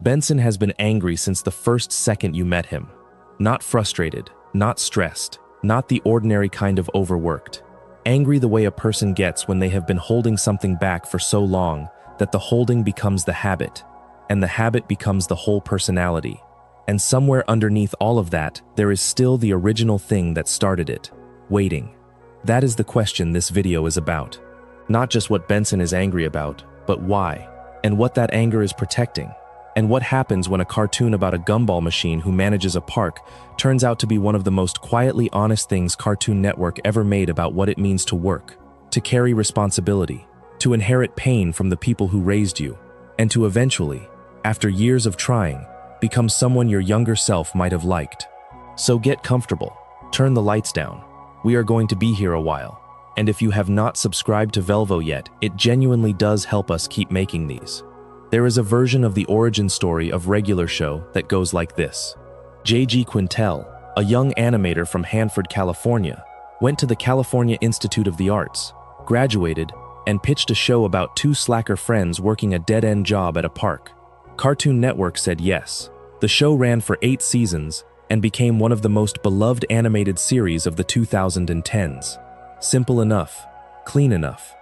Benson has been angry since the first second you met him. Not frustrated, not stressed, not the ordinary kind of overworked. Angry the way a person gets when they have been holding something back for so long that the holding becomes the habit, and the habit becomes the whole personality. And somewhere underneath all of that, there is still the original thing that started it: waiting. That is the question this video is about. Not just what Benson is angry about, but why, and what that anger is protecting, and what happens when a cartoon about a gumball machine who manages a park turns out to be one of the most quietly honest things Cartoon Network ever made about what it means to work, to carry responsibility, to inherit pain from the people who raised you, and to eventually, after years of trying, become someone your younger self might have liked. So get comfortable, turn the lights down. We are going to be here a while, and if you have not subscribed to Velvo yet, it genuinely does help us keep making these. There is a version of the origin story of Regular Show that goes like this. J.G. Quintel, a young animator from Hanford, California, went to the California Institute of the Arts, graduated, and pitched a show about two slacker friends working a dead-end job at a park. Cartoon Network said yes. The show ran for 8 seasons and became one of the most beloved animated series of the 2010s. Simple enough, clean enough.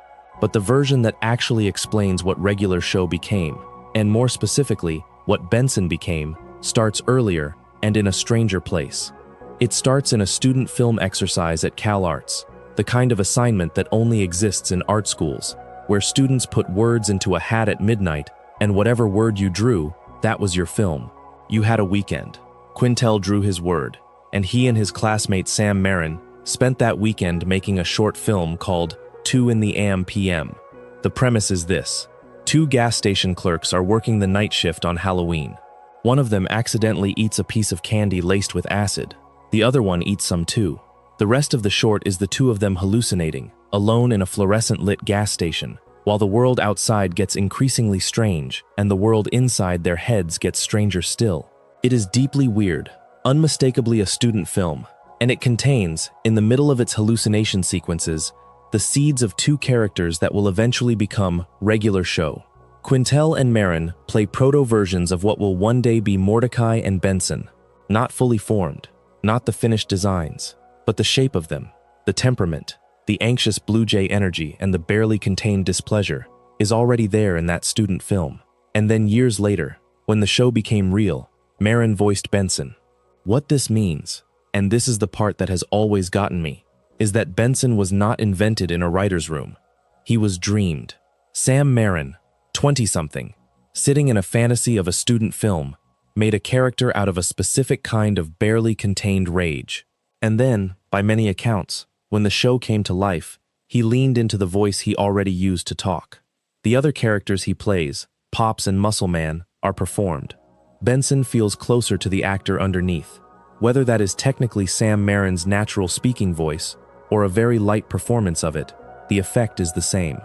But the version that actually explains what Regular Show became, and more specifically, what Benson became, starts earlier and in a stranger place. It starts in a student film exercise at CalArts, the kind of assignment that only exists in art schools, where students put words into a hat at midnight, and whatever word you drew, that was your film. You had a weekend. Quintel drew his word, and he and his classmate Sam Marin spent that weekend making a short film called 2 in the AM PM. The premise is this. 2 gas station clerks are working the night shift on Halloween. One of them accidentally eats a piece of candy laced with acid. The other one eats some too. The rest of the short is the 2 of them hallucinating, alone in a fluorescent-lit gas station, while the world outside gets increasingly strange and the world inside their heads gets stranger still. It is deeply weird, unmistakably a student film, and it contains, in the middle of its hallucination sequences, the seeds of 2 characters that will eventually become Regular Show. Quintel and Marin play proto-versions of what will one day be Mordecai and Benson. Not fully formed, not the finished designs, but the shape of them, the temperament, the anxious blue jay energy and the barely contained displeasure is already there in that student film. And then years later, when the show became real, Marin voiced Benson. What this means, and this is the part that has always gotten me, is that Benson was not invented in a writer's room. He was dreamed. Sam Marin, 20-something, sitting in a fantasy of a student film, made a character out of a specific kind of barely contained rage. And then, by many accounts, when the show came to life, he leaned into the voice he already used to talk. The other characters he plays, Pops and Muscle Man, are performed. Benson feels closer to the actor underneath. Whether that is technically Sam Marin's natural speaking voice or a very light performance of it, the effect is the same.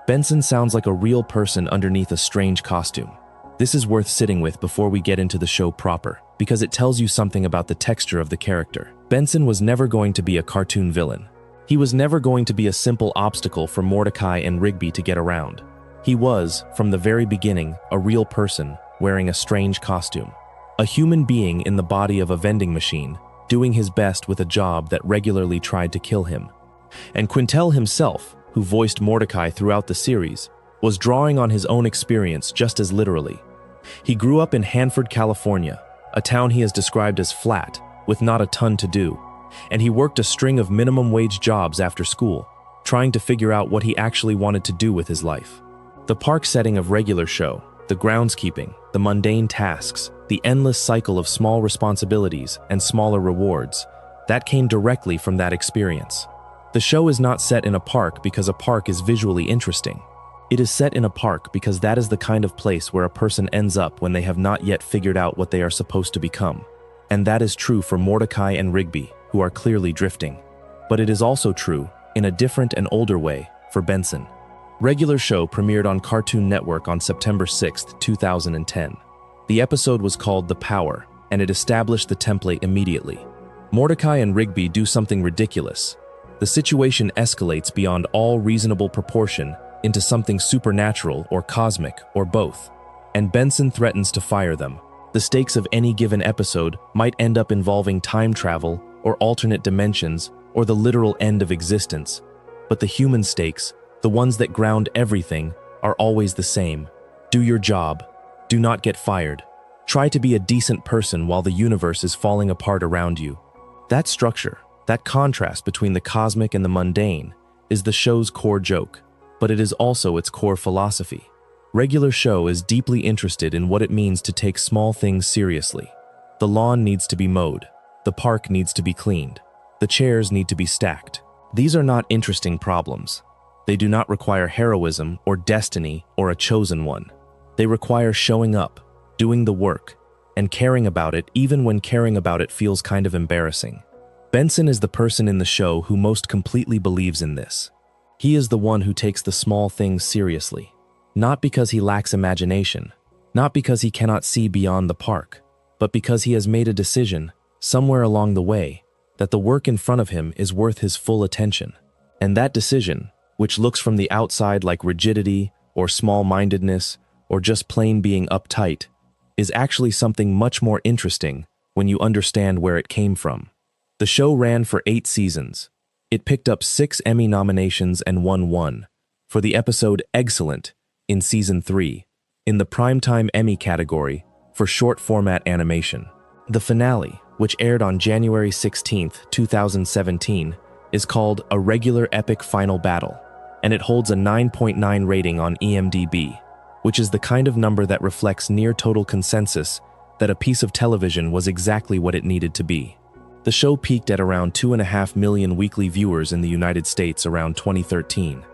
Benson sounds like a real person underneath a strange costume. This is worth sitting with before we get into the show proper, because it tells you something about the texture of the character. Benson was never going to be a cartoon villain. He was never going to be a simple obstacle for Mordecai and Rigby to get around. He was, from the very beginning, a real person wearing a strange costume. A human being in the body of a vending machine, doing his best with a job that regularly tried to kill him. And Quintel himself, who voiced Mordecai throughout the series, was drawing on his own experience just as literally. He grew up in Hanford, California, a town he has described as flat, with not a ton to do, and he worked a string of minimum-wage jobs after school, trying to figure out what he actually wanted to do with his life. The park setting of Regular Show, the groundskeeping, the mundane tasks, the endless cycle of small responsibilities and smaller rewards, that came directly from that experience. The show is not set in a park because a park is visually interesting. It is set in a park because that is the kind of place where a person ends up when they have not yet figured out what they are supposed to become. And that is true for Mordecai and Rigby, who are clearly drifting. But it is also true, in a different and older way, for Benson. Regular Show premiered on Cartoon Network on September 6, 2010. The episode was called The Power, and it established the template immediately. Mordecai and Rigby do something ridiculous. The situation escalates beyond all reasonable proportion into something supernatural or cosmic or both. and Benson threatens to fire them. The stakes of any given episode might end up involving time travel or alternate dimensions or the literal end of existence. But the human stakes, the ones that ground everything, are always the same. Do your job. Do not get fired. Try to be a decent person while the universe is falling apart around you. That structure, that contrast between the cosmic and the mundane, is the show's core joke, but it is also its core philosophy. Regular Show is deeply interested in what it means to take small things seriously. The lawn needs to be mowed. The park needs to be cleaned. The chairs need to be stacked. These are not interesting problems. They do not require heroism or destiny or a chosen one. They require showing up, doing the work, and caring about it even when caring about it feels kind of embarrassing. Benson is the person in the show who most completely believes in this. He is the one who takes the small things seriously. Not because he lacks imagination, not because he cannot see beyond the park, but because he has made a decision, somewhere along the way, that the work in front of him is worth his full attention. And that decision, which looks from the outside like rigidity or small-mindedness or just plain being uptight, is actually something much more interesting when you understand where it came from. The show ran for 8 seasons. It picked up 6 Emmy nominations and won 1 for the episode Excellent in Season 3, in the Primetime Emmy category for short-format animation. The finale, which aired on January 16, 2017, is called A Regular Epic Final Battle, and it holds a 9.9 rating on IMDb, which is the kind of number that reflects near total consensus that a piece of television was exactly what it needed to be. The show peaked at around 2.5 million weekly viewers in the United States around 2013,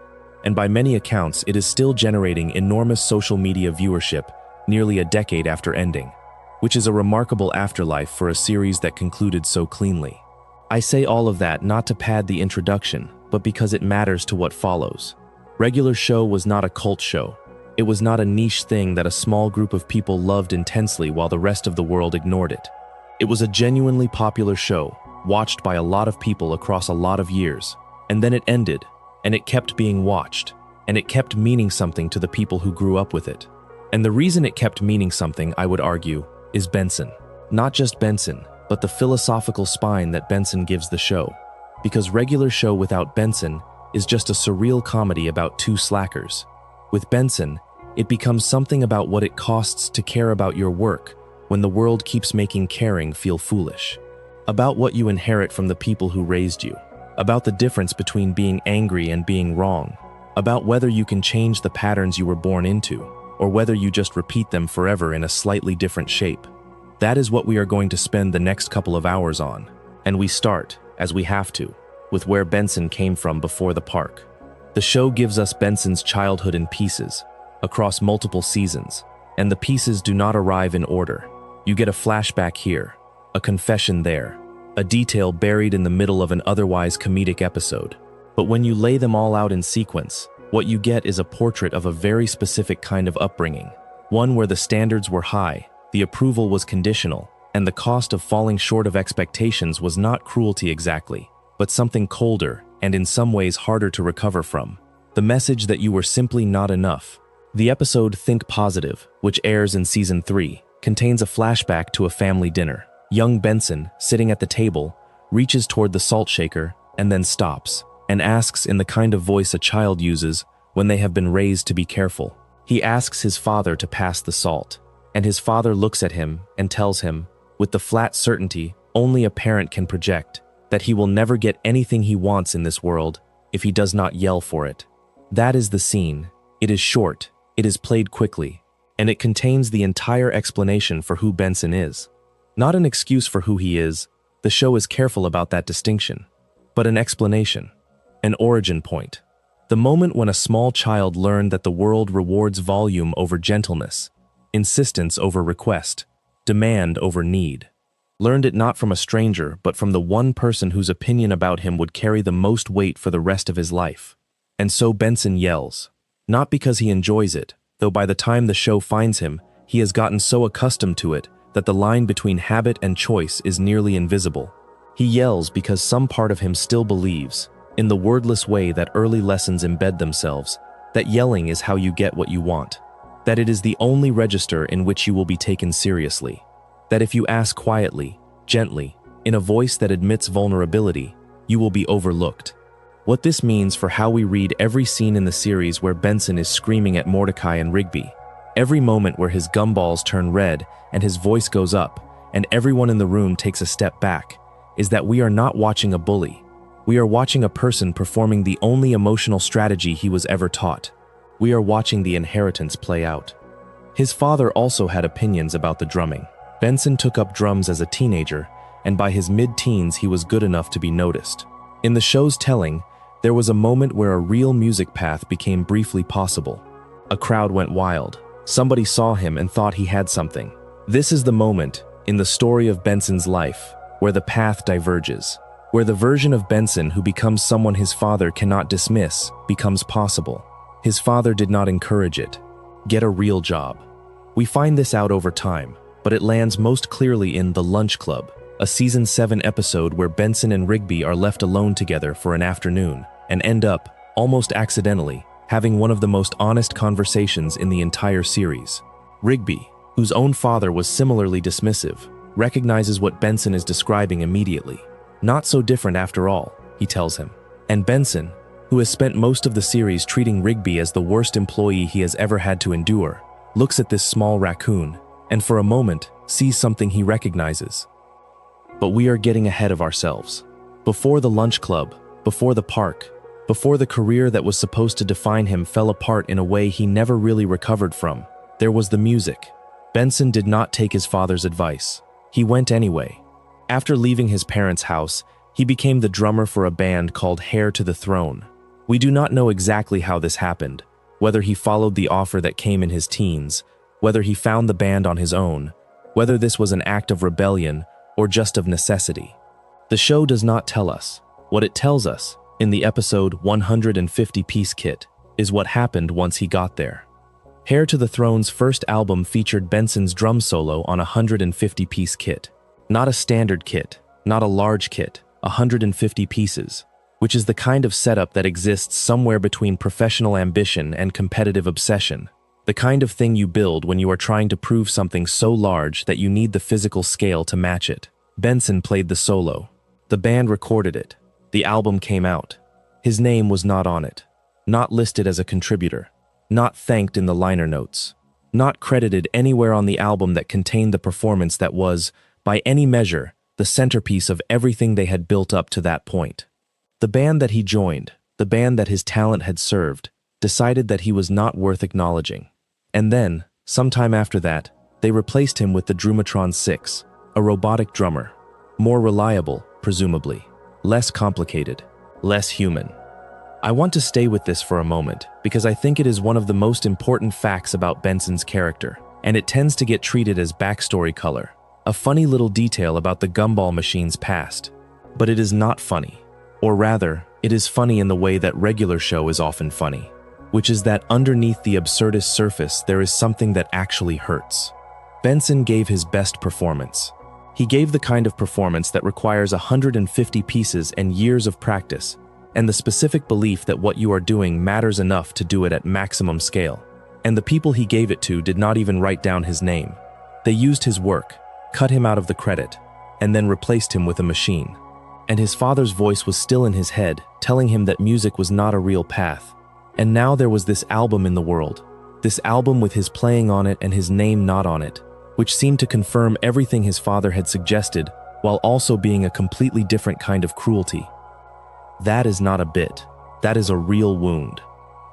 and by many accounts it is still generating enormous social media viewership nearly a decade after ending, which is a remarkable afterlife for a series that concluded so cleanly. I say all of that not to pad the introduction, but because it matters to what follows. Regular Show was not a cult show. It was not a niche thing that a small group of people loved intensely while the rest of the world ignored it. It was a genuinely popular show, watched by a lot of people across a lot of years, and then it ended, and it kept being watched, and it kept meaning something to the people who grew up with it. And the reason it kept meaning something, I would argue, is Benson. Not just Benson, but the philosophical spine that Benson gives the show. Because Regular Show without Benson is just a surreal comedy about 2 slackers. With Benson, it becomes something about what it costs to care about your work when the world keeps making caring feel foolish. About what you inherit from the people who raised you. About the difference between being angry and being wrong. About whether you can change the patterns you were born into, or whether you just repeat them forever in a slightly different shape. That is what we are going to spend the next couple of hours on. And we start, as we have to, with where Benson came from before the park. The show gives us Benson's childhood in pieces, across multiple seasons, and the pieces do not arrive in order. You get a flashback here, a confession there, a detail buried in the middle of an otherwise comedic episode. But when you lay them all out in sequence, what you get is a portrait of a very specific kind of upbringing, one where the standards were high, the approval was conditional, and the cost of falling short of expectations was not cruelty exactly, but something colder and in some ways harder to recover from. The message that you were simply not enough. The episode Think Positive, which airs in Season 3, contains a flashback to a family dinner. Young Benson, sitting at the table, reaches toward the salt shaker and then stops, and asks in the kind of voice a child uses when they have been raised to be careful. He asks his father to pass the salt, and his father looks at him and tells him, with the flat certainty only a parent can project, that he will never get anything he wants in this world if he does not yell for it. That is the scene. It is short, it is played quickly, and it contains the entire explanation for who Benson is. Not an excuse for who he is, the show is careful about that distinction, but an explanation, an origin point. The moment when a small child learned that the world rewards volume over gentleness, insistence over request, demand over need. Learned it not from a stranger, but from the one person whose opinion about him would carry the most weight for the rest of his life. And so Benson yells. Not because he enjoys it, though by the time the show finds him, he has gotten so accustomed to it that the line between habit and choice is nearly invisible. He yells because some part of him still believes, in the wordless way that early lessons embed themselves, that yelling is how you get what you want. that it is the only register in which you will be taken seriously, that if you ask quietly, gently, in a voice that admits vulnerability, you will be overlooked. What this means for how we read every scene in the series where Benson is screaming at Mordecai and Rigby, every moment where his gumballs turn red and his voice goes up, and everyone in the room takes a step back, is that we are not watching a bully. We are watching a person performing the only emotional strategy he was ever taught. We are watching the inheritance play out. His father also had opinions about the drumming. Benson took up drums as a teenager, and by his mid-teens he was good enough to be noticed. In the show's telling, there was a moment where a real music path became briefly possible. A crowd went wild. Somebody saw him and thought he had something. This is the moment, in the story of Benson's life, where the path diverges, where the version of Benson who becomes someone his father cannot dismiss becomes possible. His father did not encourage it. Get a real job. We find this out over time, but it lands most clearly in The Lunch Club, a season 7 episode where Benson and Rigby are left alone together for an afternoon and end up, almost accidentally, having one of the most honest conversations in the entire series. Rigby, whose own father was similarly dismissive, recognizes what Benson is describing immediately. Not so different after all, he tells him. And Benson, who has spent most of the series treating Rigby as the worst employee he has ever had to endure, looks at this small raccoon and for a moment sees something he recognizes. But we are getting ahead of ourselves. Before the lunch club, before the park, before the career that was supposed to define him fell apart in a way he never really recovered from, there was the music. Benson did not take his father's advice. He went anyway. After leaving his parents' house, he became the drummer for a band called Heir to the Throne. We do not know exactly how this happened, whether he followed the offer that came in his teens, whether he found the band on his own, whether this was an act of rebellion or just of necessity. The show does not tell us. What it tells us, in the episode 150-piece kit, is what happened once he got there. Heir to the Throne's first album featured Benson's drum solo on a 150-piece kit. Not a standard kit, not a large kit, 150 pieces, which is the kind of setup that exists somewhere between professional ambition and competitive obsession. The kind of thing you build when you are trying to prove something so large that you need the physical scale to match it. Benson played the solo. The band recorded it. The album came out. His name was not on it, not listed as a contributor, not thanked in the liner notes, not credited anywhere on the album that contained the performance that was, by any measure, the centerpiece of everything they had built up to that point. The band that he joined, the band that his talent had served, decided that he was not worth acknowledging. And then, sometime after that, they replaced him with the Drumatron 6, a robotic drummer, more reliable, presumably, less complicated, less human. I want to stay with this for a moment because I think it is one of the most important facts about Benson's character, and it tends to get treated as backstory color, a funny little detail about the Gumball machine's past. But it is not funny, or rather, it is funny in the way that regular show is often funny, which is that underneath the absurdist surface there is something that actually hurts. Benson gave his best performance. He gave the kind of performance that requires 150 pieces and years of practice, and the specific belief that what you are doing matters enough to do it at maximum scale. And the people he gave it to did not even write down his name. They used his work, cut him out of the credit, and then replaced him with a machine. And his father's voice was still in his head, telling him that music was not a real path. And now there was this album in the world, this album with his playing on it and his name not on it, which seemed to confirm everything his father had suggested, while also being a completely different kind of cruelty. That is not a bit. That is a real wound.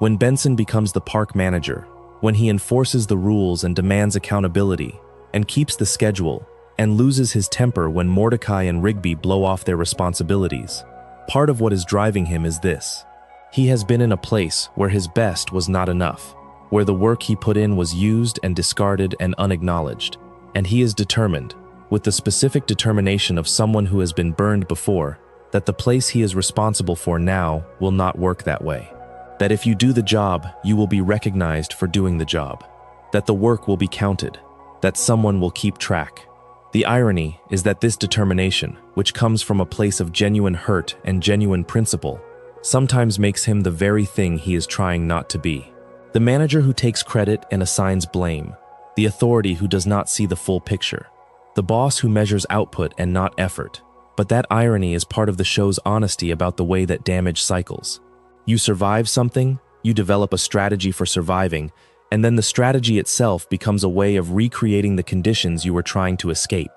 When Benson becomes the park manager, when he enforces the rules and demands accountability, and keeps the schedule, and loses his temper when Mordecai and Rigby blow off their responsibilities, part of what is driving him is this. He has been in a place where his best was not enough, where the work he put in was used and discarded and unacknowledged, and he is determined, with the specific determination of someone who has been burned before, that the place he is responsible for now will not work that way. That if you do the job, you will be recognized for doing the job. That the work will be counted. That someone will keep track. The irony is that this determination, which comes from a place of genuine hurt and genuine principle, sometimes makes him the very thing he is trying not to be. The manager who takes credit and assigns blame. The authority who does not see the full picture. The boss who measures output and not effort. But that irony is part of the show's honesty about the way that damage cycles. You survive something, you develop a strategy for surviving, and then the strategy itself becomes a way of recreating the conditions you were trying to escape.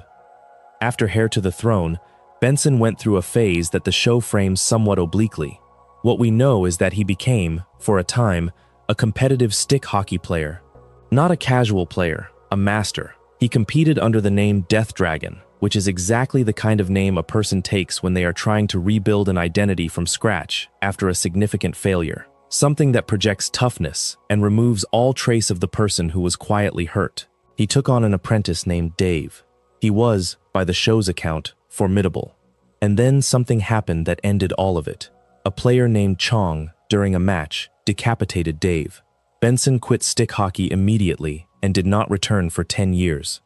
After Heir to the Throne, Benson went through a phase that the show frames somewhat obliquely. What we know is that he became, for a time, a competitive stick hockey player. Not a casual player, a master. He competed under the name Death Dragon, which is exactly the kind of name a person takes when they are trying to rebuild an identity from scratch after a significant failure. Something that projects toughness and removes all trace of the person who was quietly hurt. He took on an apprentice named Dave. He was, by the show's account, formidable. And then something happened that ended all of it. A player named Chong, during a match, decapitated Dave. Benson quit stick hockey immediately and did not return for 10 years.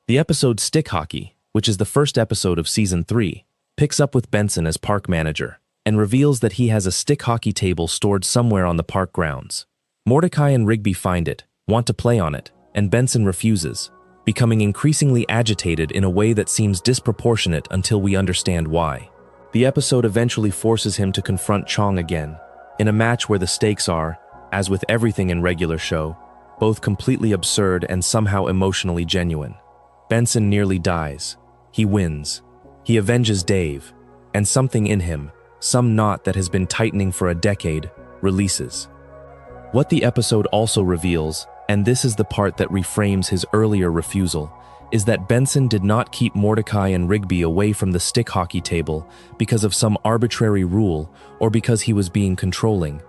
The episode Stick Hockey, which is the first episode of Season 3, picks up with Benson as park manager and reveals that he has a stick hockey table stored somewhere on the park grounds. Mordecai and Rigby find it, want to play on it, and Benson refuses, becoming increasingly agitated in a way that seems disproportionate until we understand why. The episode eventually forces him to confront Chong again, in a match where the stakes are, as with everything in regular show, both completely absurd and somehow emotionally genuine. Benson nearly dies. He wins. He avenges Dave, and something in him, some knot that has been tightening for a decade, releases. What the episode also reveals, and this is the part that reframes his earlier refusal, is that Benson did not keep Mordecai and Rigby away from the stick hockey table because of some arbitrary rule or because he was being controlling.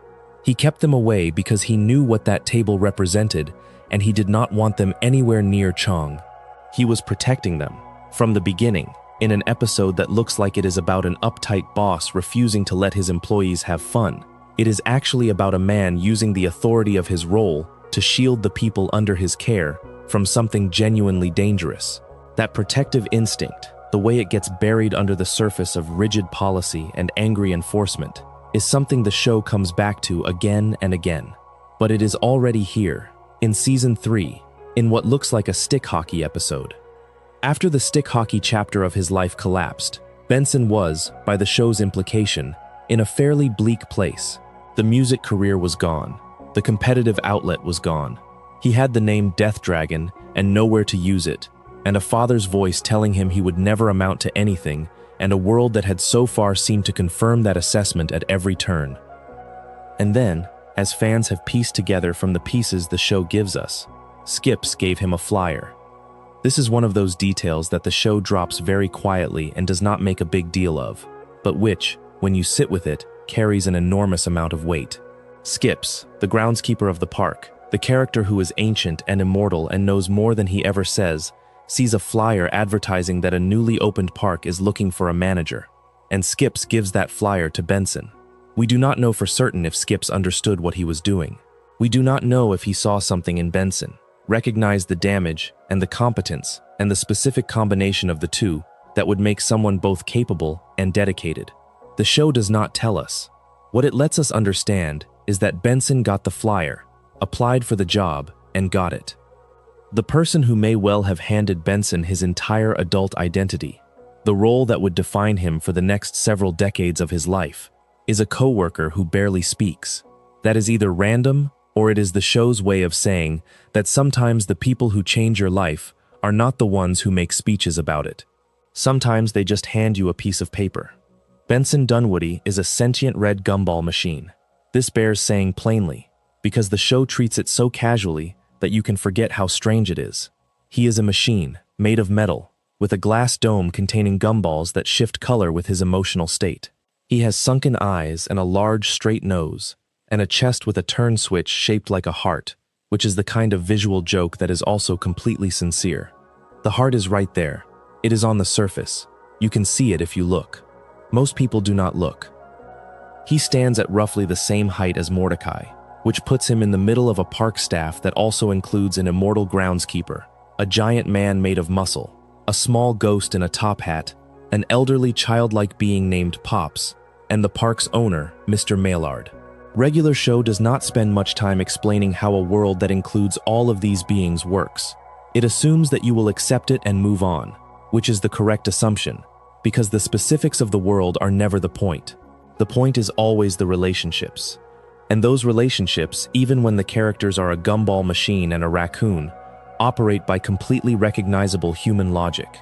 He kept them away because he knew what that table represented, and he did not want them anywhere near Chong. He was protecting them, from the beginning, in an episode that looks like it is about an uptight boss refusing to let his employees have fun. It is actually about a man using the authority of his role to shield the people under his care from something genuinely dangerous. That protective instinct, the way it gets buried under the surface of rigid policy and angry enforcement, is something the show comes back to again and again. But it is already here, in Season 3, in what looks like a stick hockey episode. After the stick hockey chapter of his life collapsed, Benson was, by the show's implication, in a fairly bleak place. The music career was gone. The competitive outlet was gone. He had the name Death Dragon and nowhere to use it, and a father's voice telling him he would never amount to anything, and a world that had so far seemed to confirm that assessment at every turn. And then, as fans have pieced together from the pieces the show gives us, Skips gave him a flyer. This is one of those details that the show drops very quietly and does not make a big deal of, but which, when you sit with it, carries an enormous amount of weight. Skips, the groundskeeper of the park, the character who is ancient and immortal and knows more than he ever says, sees a flyer advertising that a newly opened park is looking for a manager, and Skips gives that flyer to Benson. We do not know for certain if Skips understood what he was doing. We do not know if he saw something in Benson, recognized the damage and the competence and the specific combination of the two that would make someone both capable and dedicated. The show does not tell us. What it lets us understand is that Benson got the flyer, applied for the job, and got it. The person who may well have handed Benson his entire adult identity, the role that would define him for the next several decades of his life, is a coworker who barely speaks. That is either random or it is the show's way of saying that sometimes the people who change your life are not the ones who make speeches about it. Sometimes they just hand you a piece of paper. Benson Dunwoody is a sentient red gumball machine. This bears saying plainly, because the show treats it so casually that you can forget how strange it is. He is a machine, made of metal, with a glass dome containing gumballs that shift color with his emotional state. He has sunken eyes and a large straight nose, and a chest with a turn switch shaped like a heart, which is the kind of visual joke that is also completely sincere. The heart is right there. It is on the surface. You can see it if you look. Most people do not look. He stands at roughly the same height as Mordecai, which puts him in the middle of a park staff that also includes an immortal groundskeeper, a giant man made of muscle, a small ghost in a top hat, an elderly childlike being named Pops, and the park's owner, Mr. Maillard. Regular show does not spend much time explaining how a world that includes all of these beings works. It assumes that you will accept it and move on, which is the correct assumption, because the specifics of the world are never the point. The point is always the relationships. And those relationships, even when the characters are a gumball machine and a raccoon, operate by completely recognizable human logic.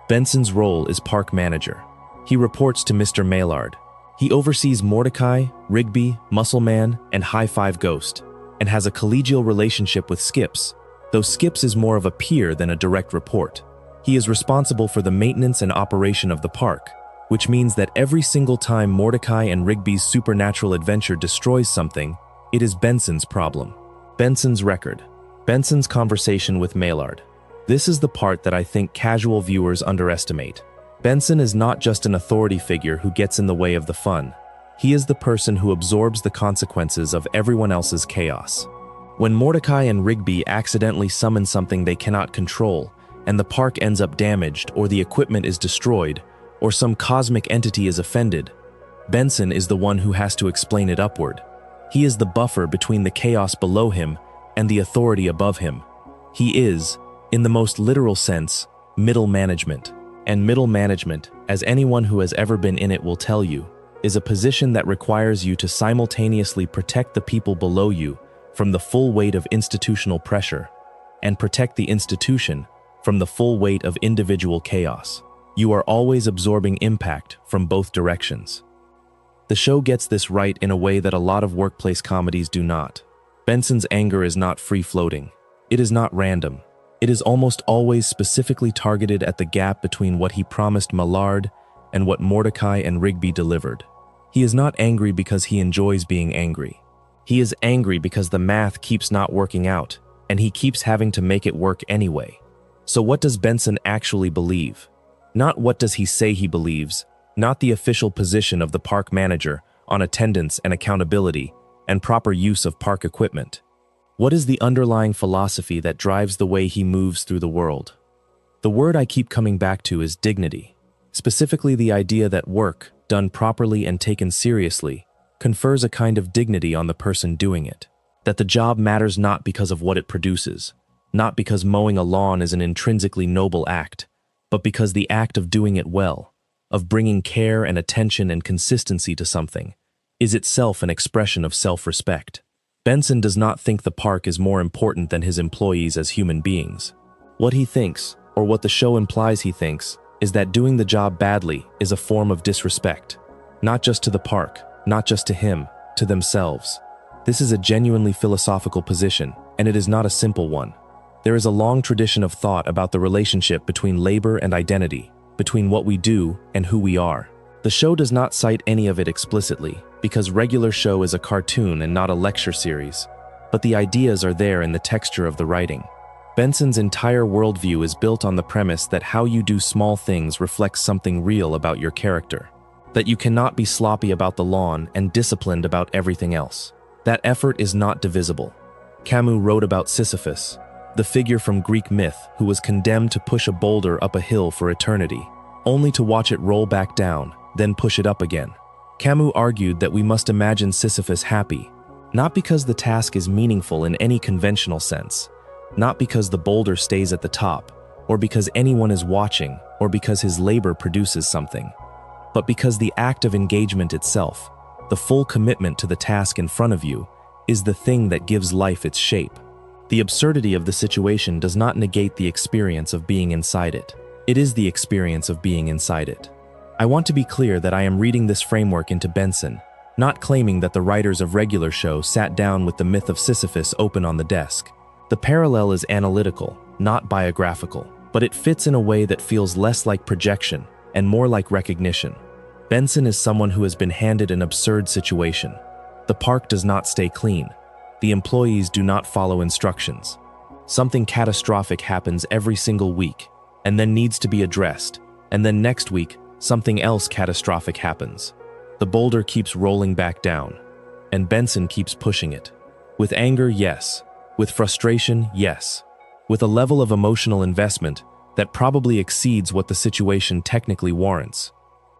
Benson's role is park manager. He reports to Mr. Maillard. He oversees Mordecai, Rigby, Muscleman, and High Five Ghost, and has a collegial relationship with Skips, though Skips is more of a peer than a direct report. He is responsible for the maintenance and operation of the park, which means that every single time Mordecai and Rigby's supernatural adventure destroys something, it is Benson's problem. Benson's record. Benson's conversation with Maillard. This is the part that I think casual viewers underestimate. Benson is not just an authority figure who gets in the way of the fun. He is the person who absorbs the consequences of everyone else's chaos. When Mordecai and Rigby accidentally summon something they cannot control, and the park ends up damaged, or the equipment is destroyed, or some cosmic entity is offended, Benson is the one who has to explain it upward. He is the buffer between the chaos below him and the authority above him. He is, in the most literal sense, middle management. And middle management, as anyone who has ever been in it will tell you, is a position that requires you to simultaneously protect the people below you from the full weight of institutional pressure, and protect the institution from the full weight of individual chaos. You are always absorbing impact from both directions. The show gets this right in a way that a lot of workplace comedies do not. Benson's anger is not free-floating. It is not random. It is almost always specifically targeted at the gap between what he promised Maillard and what Mordecai and Rigby delivered. He is not angry because he enjoys being angry. He is angry because the math keeps not working out, and he keeps having to make it work anyway. So what does Benson actually believe? Not what does he say he believes, not the official position of the park manager on attendance and accountability and proper use of park equipment. What is the underlying philosophy that drives the way he moves through the world? The word I keep coming back to is dignity, specifically the idea that work, done properly and taken seriously, confers a kind of dignity on the person doing it. That the job matters not because of what it produces, not because mowing a lawn is an intrinsically noble act, but because the act of doing it well, of bringing care and attention and consistency to something, is itself an expression of self-respect. Benson does not think the park is more important than his employees as human beings. What he thinks, or what the show implies he thinks, is that doing the job badly is a form of disrespect. Not just to the park, not just to him, to themselves. This is a genuinely philosophical position, and it is not a simple one. There is a long tradition of thought about the relationship between labor and identity, between what we do and who we are. The show does not cite any of it explicitly, because regular show is a cartoon and not a lecture series, but the ideas are there in the texture of the writing. Benson's entire worldview is built on the premise that how you do small things reflects something real about your character, that you cannot be sloppy about the lawn and disciplined about everything else. That effort is not divisible. Camus wrote about Sisyphus, the figure from Greek myth who was condemned to push a boulder up a hill for eternity, only to watch it roll back down, then push it up again. Camus argued that we must imagine Sisyphus happy, not because the task is meaningful in any conventional sense, not because the boulder stays at the top, or because anyone is watching, or because his labor produces something, but because the act of engagement itself, the full commitment to the task in front of you, is the thing that gives life its shape. The absurdity of the situation does not negate the experience of being inside it. It is the experience of being inside it. I want to be clear that I am reading this framework into Benson, not claiming that the writers of regular show sat down with the myth of Sisyphus open on the desk. The parallel is analytical, not biographical, but it fits in a way that feels less like projection and more like recognition. Benson is someone who has been handed an absurd situation. The park does not stay clean. The employees do not follow instructions. Something catastrophic happens every single week, and then needs to be addressed, and then next week, something else catastrophic happens. The boulder keeps rolling back down, and Benson keeps pushing it. With anger, yes. With frustration, yes. With a level of emotional investment that probably exceeds what the situation technically warrants.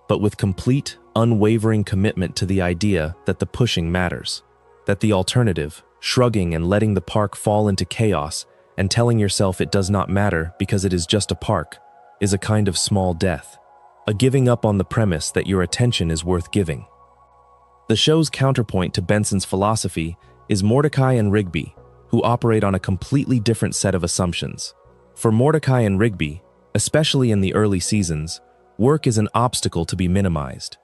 But with complete, unwavering commitment to the idea that the pushing matters. That the alternative, shrugging and letting the park fall into chaos and telling yourself it does not matter because it is just a park, is a kind of small death. A giving up on the premise that your attention is worth giving. The show's counterpoint to Benson's philosophy is Mordecai and Rigby, who operate on a completely different set of assumptions. For Mordecai and Rigby, especially in the early seasons, work is an obstacle to be minimized.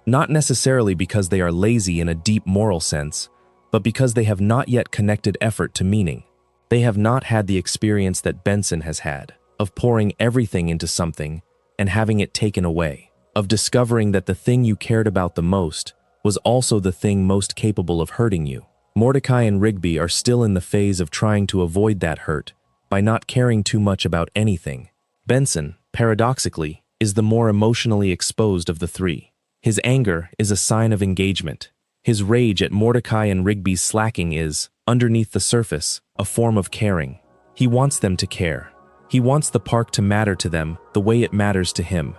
Not necessarily because they are lazy in a deep moral sense, but because they have not yet connected effort to meaning. They have not had the experience that Benson has had, of pouring everything into something and having it taken away, of discovering that the thing you cared about the most was also the thing most capable of hurting you. Mordecai and Rigby are still in the phase of trying to avoid that hurt by not caring too much about anything. Benson, paradoxically, is the more emotionally exposed of the three. His anger is a sign of engagement. His rage at Mordecai and Rigby's slacking is, underneath the surface, a form of caring. He wants them to care. He wants the park to matter to them the way it matters to him.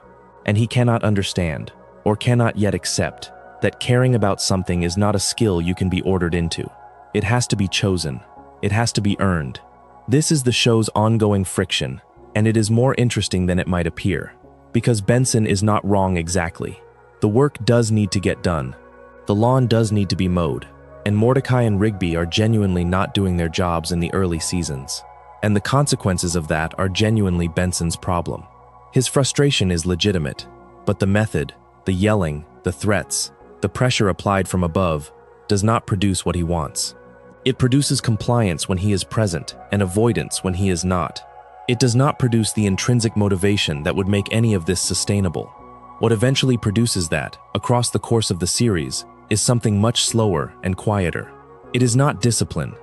And he cannot understand, or cannot yet accept, that caring about something is not a skill you can be ordered into. It has to be chosen. It has to be earned. This is the show's ongoing friction, and it is more interesting than it might appear, because Benson is not wrong exactly. The work does need to get done. The lawn does need to be mowed, and Mordecai and Rigby are genuinely not doing their jobs in the early seasons. And the consequences of that are genuinely Benson's problem. His frustration is legitimate, but the method, the yelling, the threats, the pressure applied from above, does not produce what he wants. It produces compliance when he is present and avoidance when he is not. It does not produce the intrinsic motivation that would make any of this sustainable. What eventually produces that, across the course of the series, is something much slower and quieter. It is not discipline.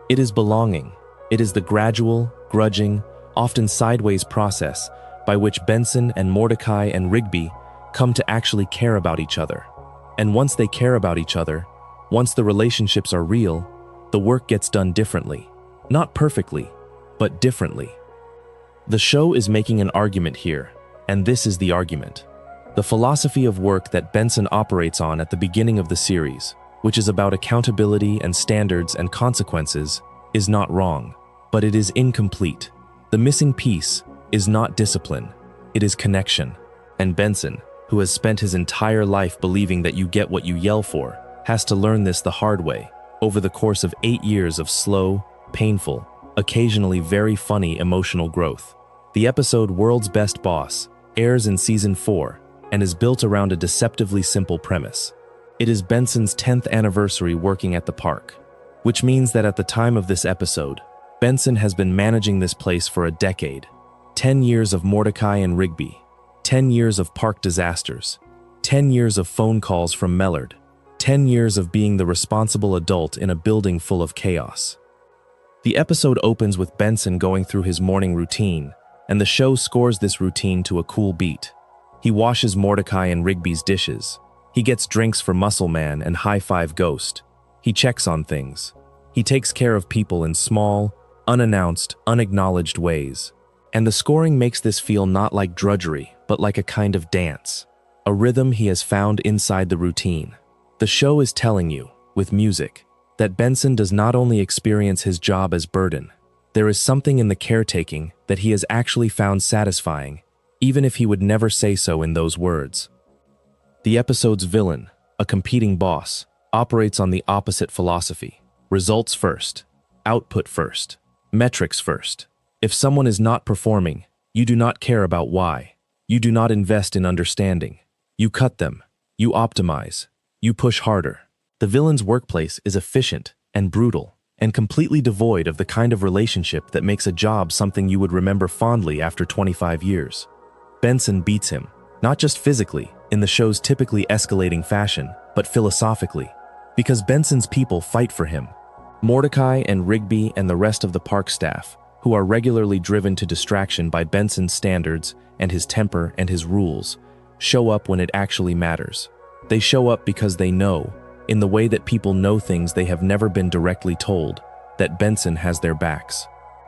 It is belonging. It is the gradual, grudging, often sideways process by which Benson and Mordecai and Rigby come to actually care about each other. And once they care about each other, once the relationships are real, the work gets done differently. Not perfectly, but differently. The show is making an argument here, and this is the argument. The philosophy of work that Benson operates on at the beginning of the series, which is about accountability and standards and consequences, is not wrong, but it is incomplete. The missing piece is not discipline, it is connection. And Benson, who has spent his entire life believing that you get what you yell for, has to learn this the hard way, over the course of 8 years of slow, painful, occasionally very funny emotional growth. The episode World's Best Boss airs in Season 4 and is built around a deceptively simple premise. It is Benson's 10th anniversary working at the park, which means that at the time of this episode, Benson has been managing this place for a decade. 10 years of Mordecai and Rigby, 10 years of park disasters, 10 years of phone calls from Mellard, 10 years of being the responsible adult in a building full of chaos. The episode opens with Benson going through his morning routine, and the show scores this routine to a cool beat. He washes Mordecai and Rigby's dishes. He gets drinks for Muscle Man and High Five Ghost. He checks on things. He takes care of people in small, unannounced, unacknowledged ways. And the scoring makes this feel not like drudgery, but like a kind of dance, a rhythm he has found inside the routine. The show is telling you, with music, that Benson does not only experience his job as burden. There is something in the caretaking that he has actually found satisfying, even if he would never say so in those words. The episode's villain, a competing boss, operates on the opposite philosophy. Results first, output first, metrics first. If someone is not performing, you do not care about why. You do not invest in understanding. You cut them. You optimize. You push harder. The villain's workplace is efficient and brutal and completely devoid of the kind of relationship that makes a job something you would remember fondly after 25 years. Benson beats him, not just physically, in the show's typically escalating fashion, but philosophically, because Benson's people fight for him. Mordecai and Rigby and the rest of the park staff, who are regularly driven to distraction by Benson's standards and his temper and his rules, show up when it actually matters. They show up because they know, in the way that people know things they have never been directly told, that Benson has their backs.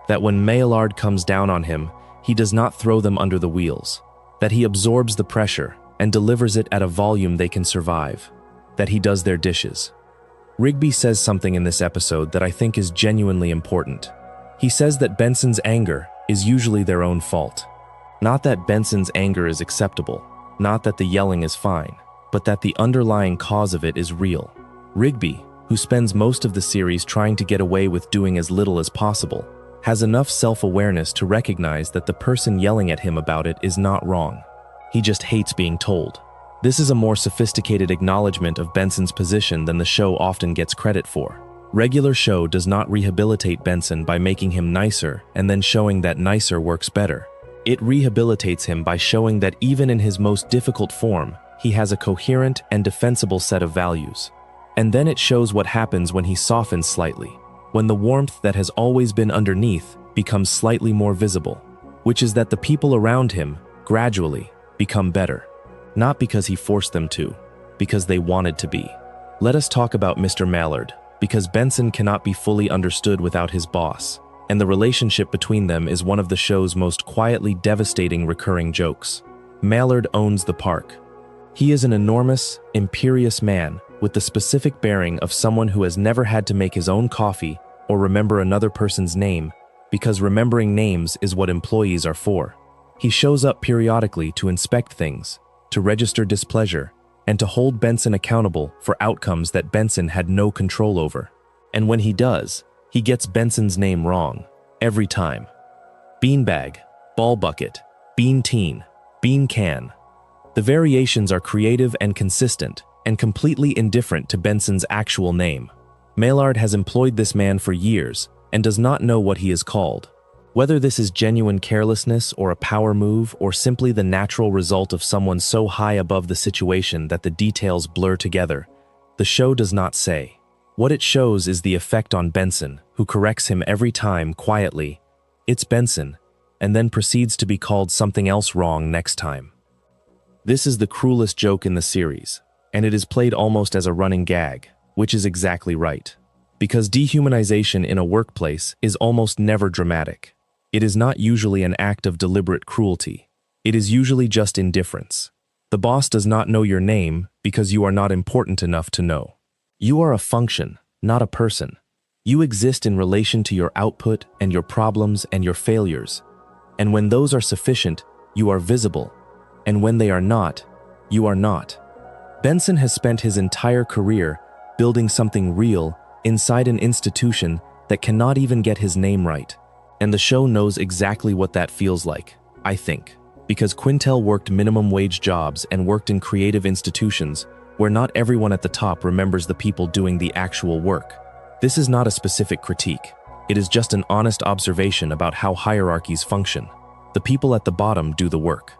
That when Maillard comes down on him, he does not throw them under the wheels. That he absorbs the pressure and delivers it at a volume they can survive. That he does their dishes. Rigby says something in this episode that I think is genuinely important. He says that Benson's anger is usually their own fault. Not that Benson's anger is acceptable, not that the yelling is fine, but that the underlying cause of it is real. Rigby, who spends most of the series trying to get away with doing as little as possible, has enough self-awareness to recognize that the person yelling at him about it is not wrong. He just hates being told. This is a more sophisticated acknowledgement of Benson's position than the show often gets credit for. Regular show does not rehabilitate Benson by making him nicer and then showing that nicer works better. It rehabilitates him by showing that even in his most difficult form, he has a coherent and defensible set of values. And then it shows what happens when he softens slightly, when the warmth that has always been underneath becomes slightly more visible, which is that the people around him, gradually, become better. Not because he forced them to, because they wanted to be. Let us talk about Mr. Mallard, because Benson cannot be fully understood without his boss, and the relationship between them is one of the show's most quietly devastating recurring jokes. Mallard owns the park. He is an enormous, imperious man with the specific bearing of someone who has never had to make his own coffee or remember another person's name, because remembering names is what employees are for. He shows up periodically to inspect things, to register displeasure, and to hold Benson accountable for outcomes that Benson had no control over. And when he does, he gets Benson's name wrong, every time. Beanbag, ball bucket, bean teen, bean can. The variations are creative and consistent, and completely indifferent to Benson's actual name. Mallard has employed this man for years, and does not know what he is called. Whether this is genuine carelessness or a power move or simply the natural result of someone so high above the situation that the details blur together, the show does not say. What it shows is the effect on Benson, who corrects him every time quietly, "It's Benson," and then proceeds to be called something else wrong next time. This is the cruelest joke in the series, and it is played almost as a running gag, which is exactly right. Because dehumanization in a workplace is almost never dramatic. It is not usually an act of deliberate cruelty. It is usually just indifference. The boss does not know your name because you are not important enough to know. You are a function, not a person. You exist in relation to your output and your problems and your failures. And when those are sufficient, you are visible. And when they are not, you are not. Benson has spent his entire career building something real inside an institution that cannot even get his name right. And the show knows exactly what that feels like, I think, because Quintel worked minimum wage jobs and worked in creative institutions where not everyone at the top remembers the people doing the actual work. This is not a specific critique. It is just an honest observation about how hierarchies function. The people at the bottom do the work.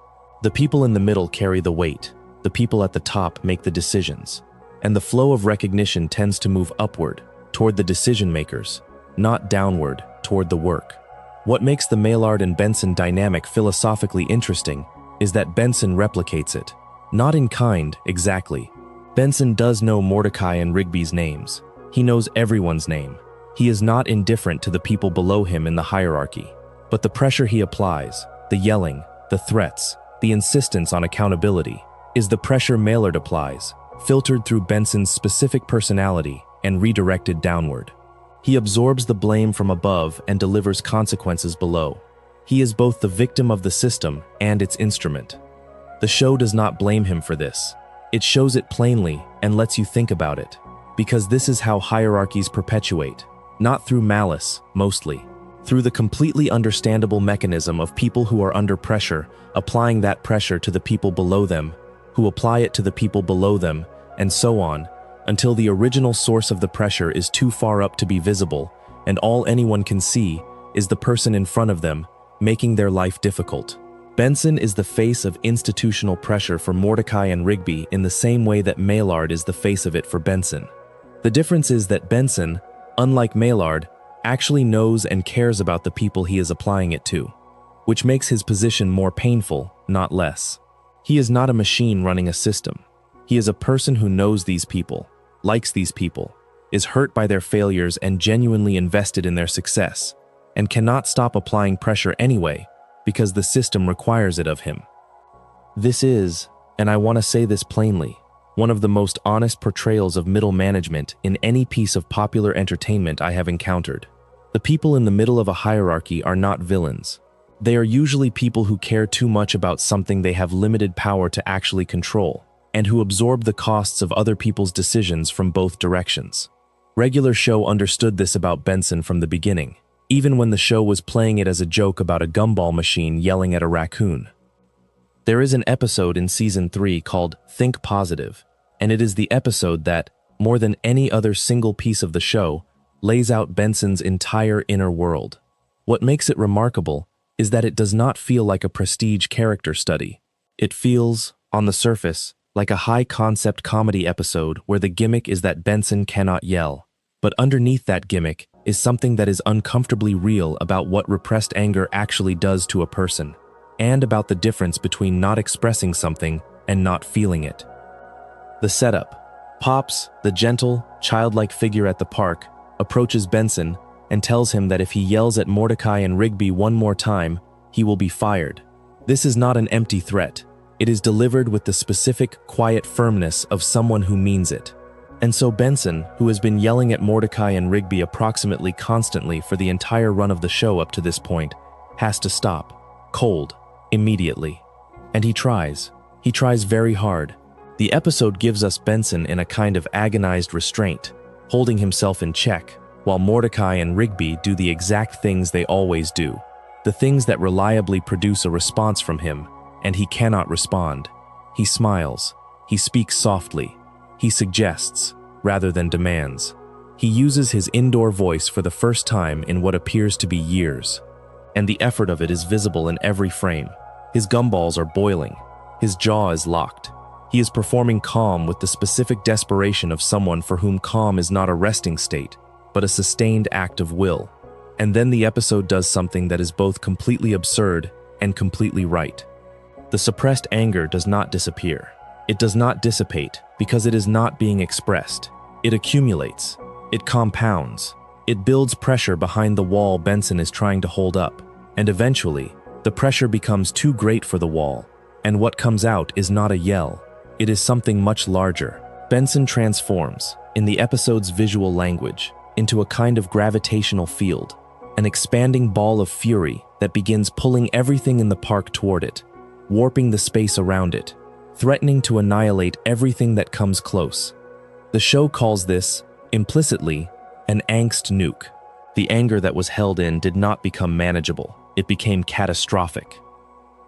The people in the middle carry the weight. The people at the top make the decisions. And the flow of recognition tends to move upward, toward the decision makers, not downward, toward the work. What makes the Mallard and Benson dynamic philosophically interesting is that Benson replicates it. Not in kind, exactly. Benson does know Mordecai and Rigby's names. He knows everyone's name. He is not indifferent to the people below him in the hierarchy. But the pressure he applies, the yelling, the threats, the insistence on accountability, is the pressure Mallard applies, filtered through Benson's specific personality and redirected downward. He absorbs the blame from above and delivers consequences below. He is both the victim of the system and its instrument. The show does not blame him for this. It shows it plainly and lets you think about it, because this is how hierarchies perpetuate, not through malice, mostly, through the completely understandable mechanism of people who are under pressure, applying that pressure to the people below them, who apply it to the people below them, and so on, until the original source of the pressure is too far up to be visible, and all anyone can see is the person in front of them, making their life difficult. Benson is the face of institutional pressure for Mordecai and Rigby in the same way that Mallard is the face of it for Benson. The difference is that Benson, unlike Mallard, actually knows and cares about the people he is applying it to, which makes his position more painful, not less. He is not a machine running a system. He is a person who knows these people, likes these people, is hurt by their failures and genuinely invested in their success, and cannot stop applying pressure anyway because the system requires it of him. This is, and I want to say this plainly, one of the most honest portrayals of middle management in any piece of popular entertainment I have encountered. The people in the middle of a hierarchy are not villains. They are usually people who care too much about something they have limited power to actually control, and who absorb the costs of other people's decisions from both directions. Regular Show understood this about Benson from the beginning, even when the show was playing it as a joke about a gumball machine yelling at a raccoon. There is an episode in Season 3 called Think Positive, and it is the episode that, more than any other single piece of the show, lays out Benson's entire inner world. What makes it remarkable is that it does not feel like a prestige character study. It feels, on the surface, like a high-concept comedy episode where the gimmick is that Benson cannot yell. But underneath that gimmick is something that is uncomfortably real about what repressed anger actually does to a person, and about the difference between not expressing something and not feeling it. The setup. Pops, the gentle, childlike figure at the park, approaches Benson and tells him that if he yells at Mordecai and Rigby one more time, he will be fired. This is not an empty threat. It is delivered with the specific, quiet firmness of someone who means it. And so Benson, who has been yelling at Mordecai and Rigby approximately constantly for the entire run of the show up to this point, has to stop, cold, immediately. And he tries. He tries very hard. The episode gives us Benson in a kind of agonized restraint, holding himself in check, while Mordecai and Rigby do the exact things they always do, the things that reliably produce a response from him, and he cannot respond. He smiles. He speaks softly. He suggests, rather than demands. He uses his indoor voice for the first time in what appears to be years, and the effort of it is visible in every frame. His gumballs are boiling. His jaw is locked. He is performing calm with the specific desperation of someone for whom calm is not a resting state, but a sustained act of will. And then the episode does something that is both completely absurd and completely right. The suppressed anger does not disappear. It does not dissipate because it is not being expressed. It accumulates. It compounds. It builds pressure behind the wall Benson is trying to hold up. And eventually, the pressure becomes too great for the wall. And what comes out is not a yell. It is something much larger. Benson transforms, in the episode's visual language, into a kind of gravitational field, an expanding ball of fury that begins pulling everything in the park toward it, warping the space around it, threatening to annihilate everything that comes close. The show calls this, implicitly, an Angst nuke. The anger that was held in did not become manageable. It became catastrophic.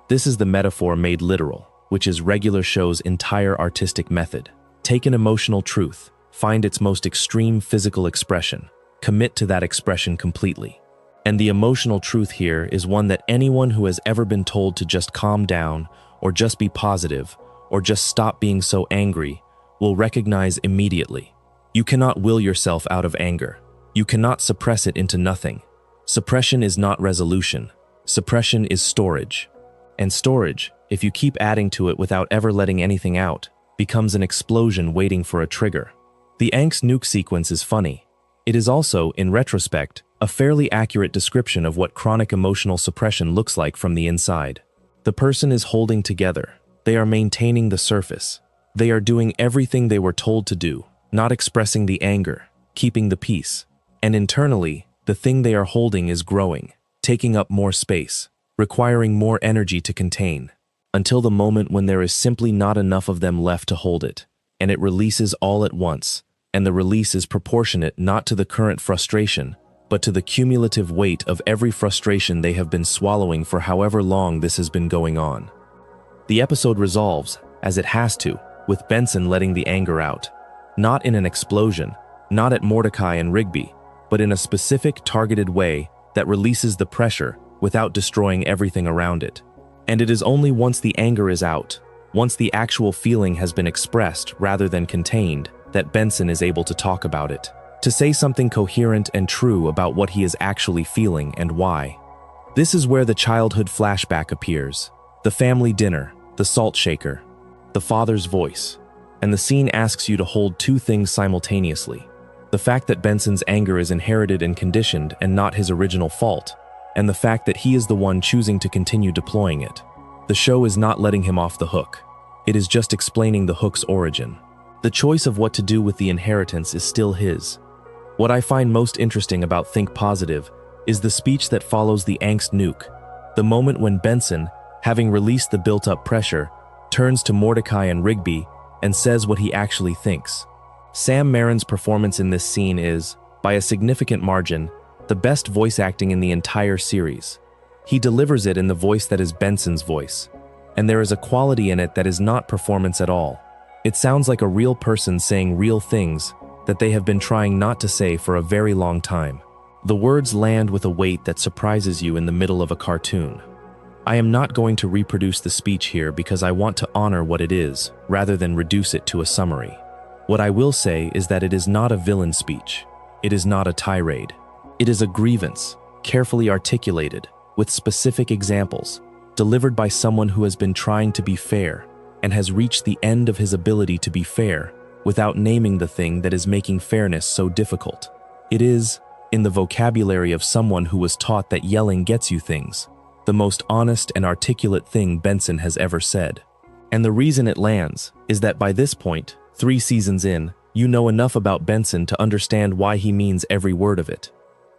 This is the metaphor made literal, which is Regular Show's entire artistic method. Take an emotional truth, find its most extreme physical expression, commit to that expression completely. And the emotional truth here is one that anyone who has ever been told to just calm down, or just be positive, or just stop being so angry, will recognize immediately. You cannot will yourself out of anger. You cannot suppress it into nothing. Suppression is not resolution. Suppression is storage. And storage, if you keep adding to it without ever letting anything out, becomes an explosion waiting for a trigger. The Angst nuke sequence is funny. It is also, in retrospect, a fairly accurate description of what chronic emotional suppression looks like from the inside. The person is holding together. They are maintaining the surface. They are doing everything they were told to do, not expressing the anger, keeping the peace. And internally, the thing they are holding is growing, taking up more space, requiring more energy to contain, until the moment when there is simply not enough of them left to hold it, and it releases all at once, and the release is proportionate not to the current frustration, but to the cumulative weight of every frustration they have been swallowing for however long this has been going on. The episode resolves, as it has to, with Benson letting the anger out. Not in an explosion, not at Mordecai and Rigby, but in a specific targeted way that releases the pressure without destroying everything around it. And it is only once the anger is out, once the actual feeling has been expressed rather than contained, that Benson is able to talk about it, to say something coherent and true about what he is actually feeling and why. This is where the childhood flashback appears, the family dinner, the salt shaker, the father's voice, and the scene asks you to hold two things simultaneously. The fact that Benson's anger is inherited and conditioned and not his original fault, and the fact that he is the one choosing to continue deploying it. The show is not letting him off the hook. It is just explaining the hook's origin. The choice of what to do with the inheritance is still his. What I find most interesting about Think Positive is the speech that follows the Angst Nuke, the moment when Benson, having released the built-up pressure, turns to Mordecai and Rigby and says what he actually thinks. Sam Marin's performance in this scene is, by a significant margin, the best voice acting in the entire series. He delivers it in the voice that is Benson's voice, and there is a quality in it that is not performance at all. It sounds like a real person saying real things that they have been trying not to say for a very long time. The words land with a weight that surprises you in the middle of a cartoon. I am not going to reproduce the speech here because I want to honor what it is, rather than reduce it to a summary. What I will say is that it is not a villain speech. It is not a tirade. It is a grievance, carefully articulated, with specific examples, delivered by someone who has been trying to be fair and has reached the end of his ability to be fair without naming the thing that is making fairness so difficult. It is, in the vocabulary of someone who was taught that yelling gets you things, the most honest and articulate thing Benson has ever said. And the reason it lands is that by this point, 3 seasons in, you know enough about Benson to understand why he means every word of it.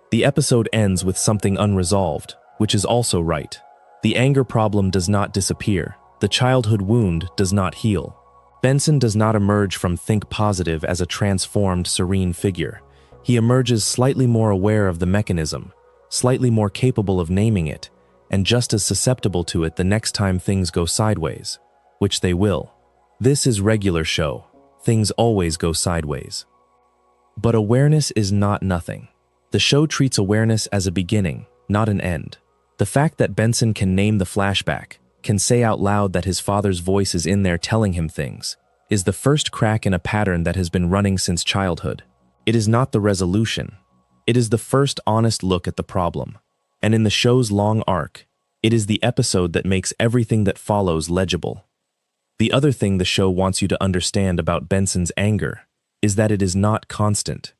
The episode ends with something unresolved, which is also right. The anger problem does not disappear. The childhood wound does not heal. Benson does not emerge from Think Positive as a transformed, serene figure. He emerges slightly more aware of the mechanism, slightly more capable of naming it, and just as susceptible to it the next time things go sideways, which they will. This is regular show. Things always go sideways. But awareness is not nothing. The show treats awareness as a beginning, not an end. The fact that Benson can name the flashback, can say out loud that his father's voice is in there telling him things, is the first crack in a pattern that has been running since childhood. It is not the resolution. It is the first honest look at the problem. And in the show's long arc, it is the episode that makes everything that follows legible. The other thing the show wants you to understand about Benson's anger is that it is not constant.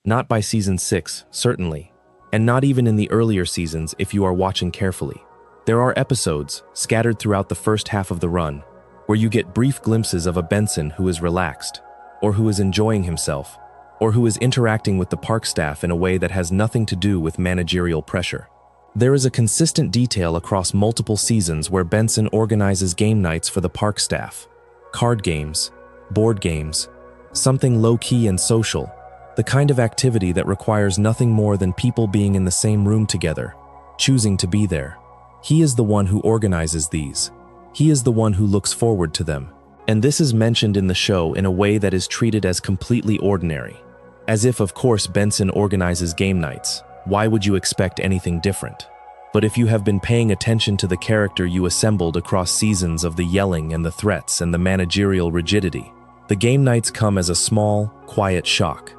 Not by season 6, certainly, and not even in the earlier seasons if you are watching carefully. There are episodes, scattered throughout the first half of the run, where you get brief glimpses of a Benson who is relaxed, or who is enjoying himself, or who is interacting with the park staff in a way that has nothing to do with managerial pressure. There is a consistent detail across multiple seasons where Benson organizes game nights for the park staff. Card games, board games, something low-key and social, the kind of activity that requires nothing more than people being in the same room together, choosing to be there. He is the one who organizes these. He is the one who looks forward to them. And this is mentioned in the show in a way that is treated as completely ordinary. As if, of course, Benson organizes game nights. Why would you expect anything different? But if you have been paying attention to the character you assembled across seasons of the yelling and the threats and the managerial rigidity, the game nights come as a small, quiet shock.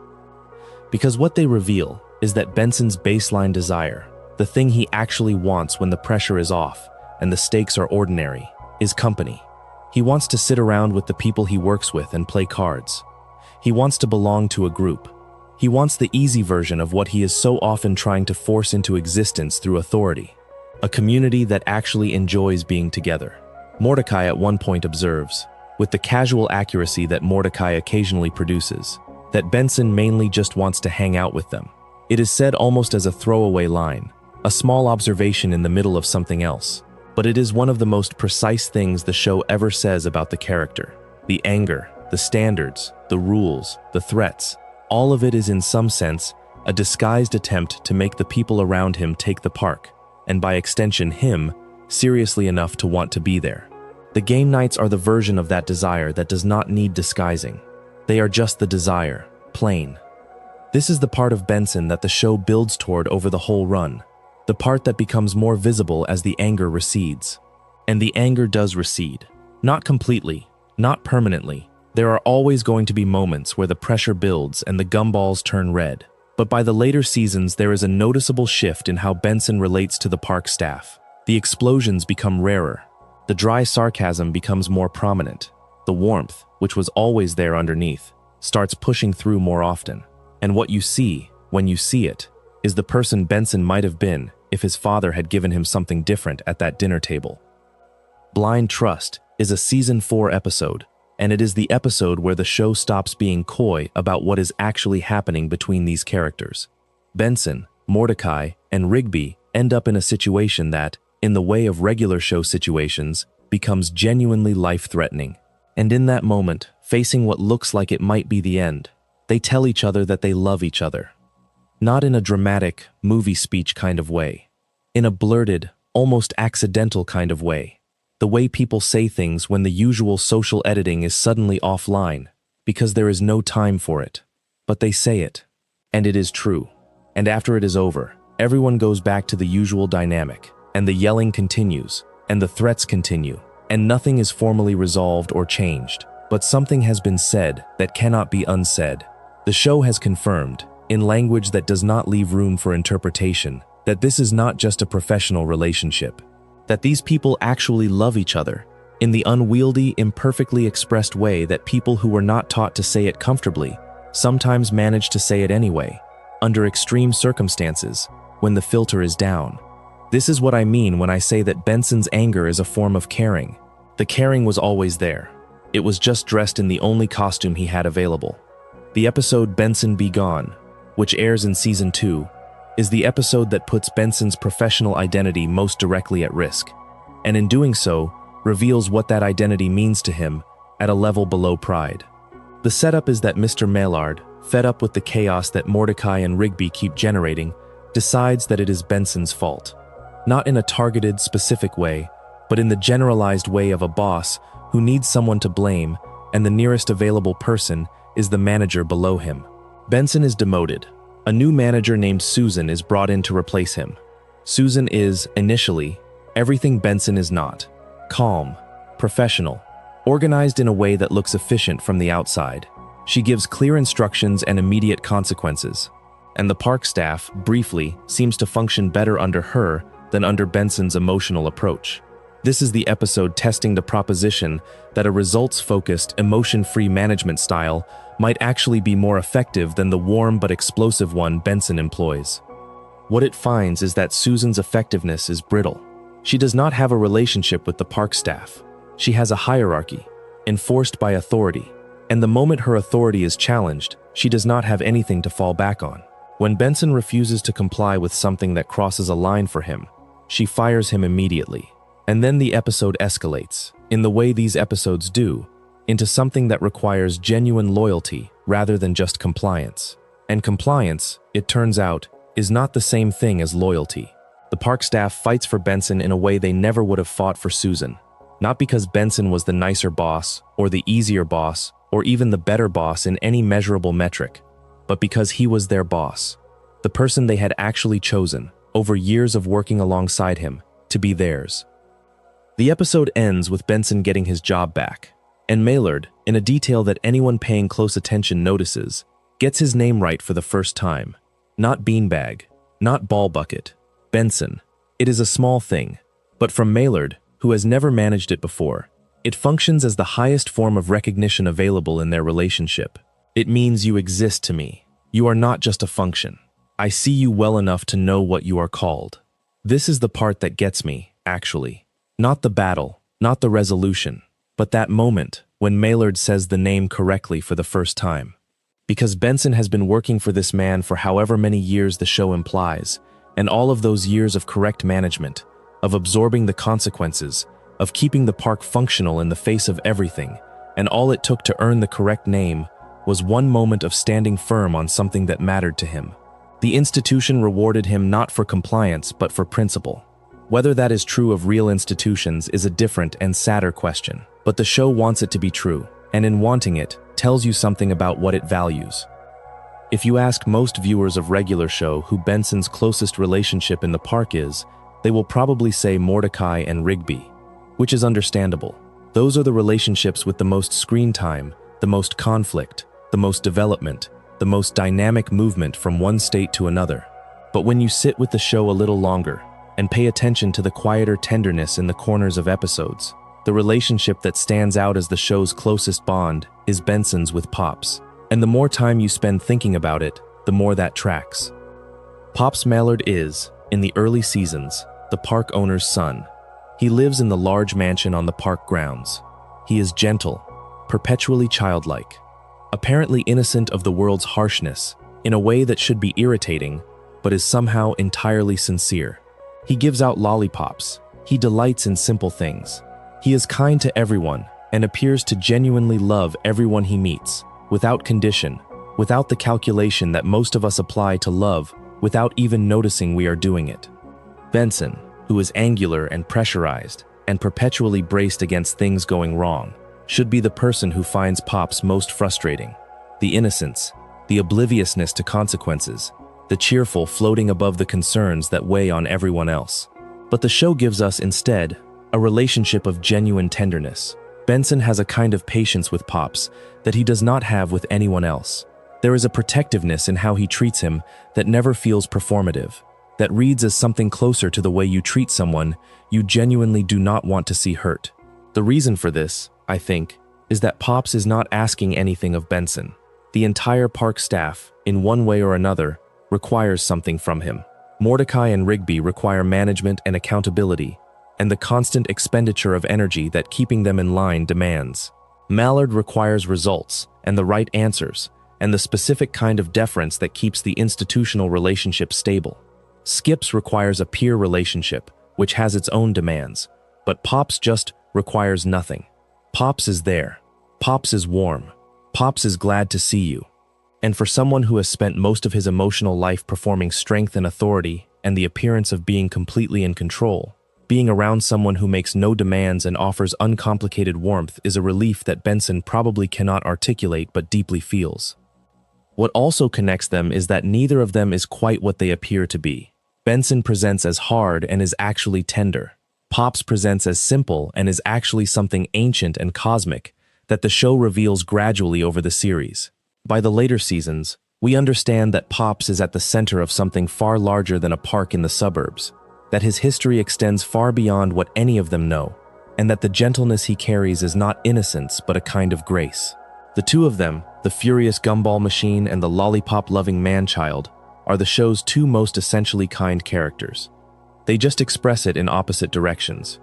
Because what they reveal is that Benson's baseline desire, the thing he actually wants when the pressure is off and the stakes are ordinary, is company. He wants to sit around with the people he works with and play cards. He wants to belong to a group. He wants the easy version of what he is so often trying to force into existence through authority. A community that actually enjoys being together. Mordecai at one point observes, with the casual accuracy that Mordecai occasionally produces, that Benson mainly just wants to hang out with them. It is said almost as a throwaway line, a small observation in the middle of something else. But it is one of the most precise things the show ever says about the character. The anger, the standards, the rules, the threats, all of it is in some sense a disguised attempt to make the people around him take the park, and by extension him, seriously enough to want to be there. The game nights are the version of that desire that does not need disguising. They are just the desire, plain. This is the part of Benson that the show builds toward over the whole run, the part that becomes more visible as the anger recedes. And the anger does recede. Not completely, not permanently. There are always going to be moments where the pressure builds and the gumballs turn red. But by the later seasons, there is a noticeable shift in how Benson relates to the park staff. The explosions become rarer. The dry sarcasm becomes more prominent. The warmth, which was always there underneath, starts pushing through more often. And what you see, when you see it, is the person Benson might have been if his father had given him something different at that dinner table. Blind Trust is a season 4 episode, and it is the episode where the show stops being coy about what is actually happening between these characters. Benson, Mordecai, and Rigby end up in a situation that, in the way of regular show situations, becomes genuinely life-threatening. And in that moment, facing what looks like it might be the end, they tell each other that they love each other. Not in a dramatic, movie speech kind of way. In a blurted, almost accidental kind of way. The way people say things when the usual social editing is suddenly offline, because there is no time for it. But they say it. And it is true. And after it is over, everyone goes back to the usual dynamic, and the yelling continues, and the threats continue, and nothing is formally resolved or changed, but something has been said that cannot be unsaid. The show has confirmed, in language that does not leave room for interpretation, that this is not just a professional relationship, that these people actually love each other, in the unwieldy, imperfectly expressed way that people who were not taught to say it comfortably sometimes manage to say it anyway, under extreme circumstances, when the filter is down. This is what I mean when I say that Benson's anger is a form of caring. The caring was always there. It was just dressed in the only costume he had available. The episode Benson Be Gone, which airs in Season 2, is the episode that puts Benson's professional identity most directly at risk, and in doing so, reveals what that identity means to him at a level below pride. The setup is that Mr. Maillard, fed up with the chaos that Mordecai and Rigby keep generating, decides that it is Benson's fault. Not in a targeted, specific way, but in the generalized way of a boss who needs someone to blame, and the nearest available person is the manager below him. Benson is demoted. A new manager named Susan is brought in to replace him. Susan is, initially, everything Benson is not. Calm, professional, organized in a way that looks efficient from the outside. She gives clear instructions and immediate consequences. And the park staff, briefly, seems to function better under her than under Benson's emotional approach. This is the episode testing the proposition that a results-focused, emotion-free management style might actually be more effective than the warm but explosive one Benson employs. What it finds is that Susan's effectiveness is brittle. She does not have a relationship with the park staff. She has a hierarchy, enforced by authority. And the moment her authority is challenged, she does not have anything to fall back on. When Benson refuses to comply with something that crosses a line for him, she fires him immediately. And then the episode escalates, in the way these episodes do, into something that requires genuine loyalty rather than just compliance. And compliance, it turns out, is not the same thing as loyalty. The park staff fights for Benson in a way they never would have fought for Susan. Not because Benson was the nicer boss, or the easier boss, or even the better boss in any measurable metric, but because he was their boss, the person they had actually chosen, over years of working alongside him, to be theirs. The episode ends with Benson getting his job back, and Maillard, in a detail that anyone paying close attention notices, gets his name right for the first time. Not beanbag, not ball bucket, Benson. It is a small thing, but from Maillard, who has never managed it before, it functions as the highest form of recognition available in their relationship. It means you exist to me. You are not just a function. I see you well enough to know what you are called. This is the part that gets me, actually. Not the battle, not the resolution, but that moment when Maillard says the name correctly for the first time. Because Benson has been working for this man for however many years the show implies, and all of those years of correct management, of absorbing the consequences, of keeping the park functional in the face of everything, and all it took to earn the correct name was one moment of standing firm on something that mattered to him. The institution rewarded him not for compliance but for principle. Whether that is true of real institutions is a different and sadder question, but the show wants it to be true, and in wanting it, tells you something about what it values. If you ask most viewers of regular show who Benson's closest relationship in the park is, they will probably say Mordecai and Rigby, which is understandable. Those are the relationships with the most screen time, the most conflict, the most development, the most dynamic movement from one state to another. But when you sit with the show a little longer and pay attention to the quieter tenderness in the corners of episodes, the relationship that stands out as the show's closest bond is Benson's with Pops. And the more time you spend thinking about it, the more that tracks. Pops Maillard is, in the early seasons, the park owner's son. He lives in the large mansion on the park grounds. He is gentle, perpetually childlike, apparently innocent of the world's harshness, in a way that should be irritating, but is somehow entirely sincere. He gives out lollipops. He delights in simple things. He is kind to everyone and appears to genuinely love everyone he meets, without condition, without the calculation that most of us apply to love, without even noticing we are doing it. Benson, who is angular and pressurized, and perpetually braced against things going wrong, should be the person who finds Pops most frustrating. The innocence, the obliviousness to consequences, the cheerful floating above the concerns that weigh on everyone else. But the show gives us, instead, a relationship of genuine tenderness. Benson has a kind of patience with Pops that he does not have with anyone else. There is a protectiveness in how he treats him that never feels performative, that reads as something closer to the way you treat someone you genuinely do not want to see hurt. The reason for this, I think, is that Pops is not asking anything of Benson. The entire park staff, in one way or another, requires something from him. Mordecai and Rigby require management and accountability, and the constant expenditure of energy that keeping them in line demands. Mallard requires results, and the right answers, and the specific kind of deference that keeps the institutional relationship stable. Skips requires a peer relationship, which has its own demands, but Pops just requires nothing. Pops is there. Pops is warm. Pops is glad to see you. And for someone who has spent most of his emotional life performing strength and authority and the appearance of being completely in control, being around someone who makes no demands and offers uncomplicated warmth is a relief that Benson probably cannot articulate but deeply feels. What also connects them is that neither of them is quite what they appear to be. Benson presents as hard and is actually tender. Pops presents as simple and is actually something ancient and cosmic that the show reveals gradually over the series. By the later seasons, we understand that Pops is at the center of something far larger than a park in the suburbs, that his history extends far beyond what any of them know, and that the gentleness he carries is not innocence but a kind of grace. The two of them, the furious Gumball machine and the lollipop-loving man-child, are the show's two most essentially kind characters. They just express it in opposite directions.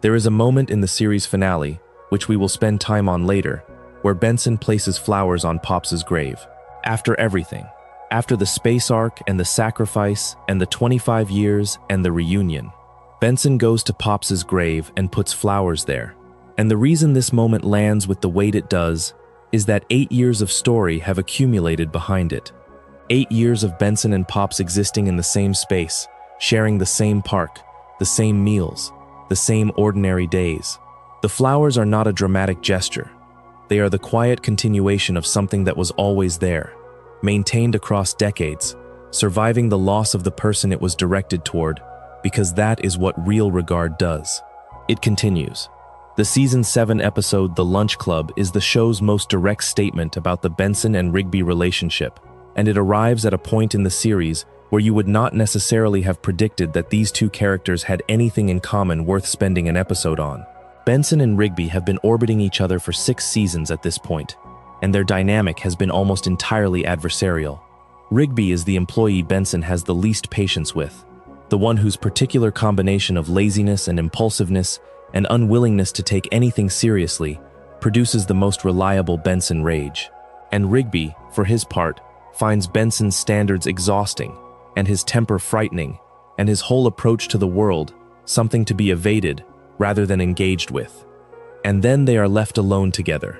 There is a moment in the series finale, which we will spend time on later, where Benson places flowers on Pops's grave. After everything, after the space arc and the sacrifice and the 25 years and the reunion, Benson goes to Pops's grave and puts flowers there. And the reason this moment lands with the weight it does is that 8 years of story have accumulated behind it. 8 years of Benson and Pops existing in the same space, sharing the same park, the same meals, the same ordinary days. The flowers are not a dramatic gesture. They are the quiet continuation of something that was always there, maintained across decades, surviving the loss of the person it was directed toward, because that is what real regard does. It continues. The Season 7 episode The Lunch Club is the show's most direct statement about the Benson and Rigby relationship, and it arrives at a point in the series where you would not necessarily have predicted that these two characters had anything in common worth spending an episode on. Benson and Rigby have been orbiting each other for 6 seasons at this point, and their dynamic has been almost entirely adversarial. Rigby is the employee Benson has the least patience with, the one whose particular combination of laziness and impulsiveness and unwillingness to take anything seriously produces the most reliable Benson rage. And Rigby, for his part, finds Benson's standards exhausting, and his temper frightening, and his whole approach to the world something to be evaded rather than engaged with. And then they are left alone together.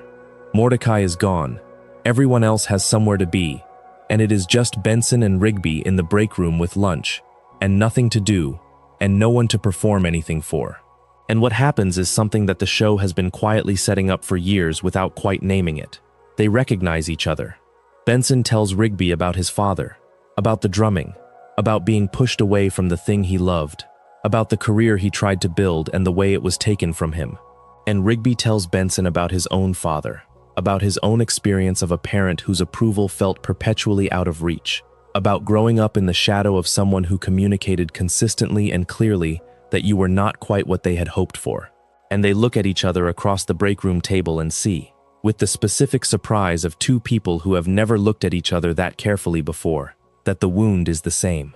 Mordecai is gone, everyone else has somewhere to be, and it is just Benson and Rigby in the break room with lunch, and nothing to do, and no one to perform anything for. And what happens is something that the show has been quietly setting up for years without quite naming it. They recognize each other. Benson tells Rigby about his father, about the drumming, about being pushed away from the thing he loved, about the career he tried to build and the way it was taken from him. And Rigby tells Benson about his own father, about his own experience of a parent whose approval felt perpetually out of reach, about growing up in the shadow of someone who communicated consistently and clearly that you were not quite what they had hoped for. And they look at each other across the break room table and see, with the specific surprise of two people who have never looked at each other that carefully before, that the wound is the same.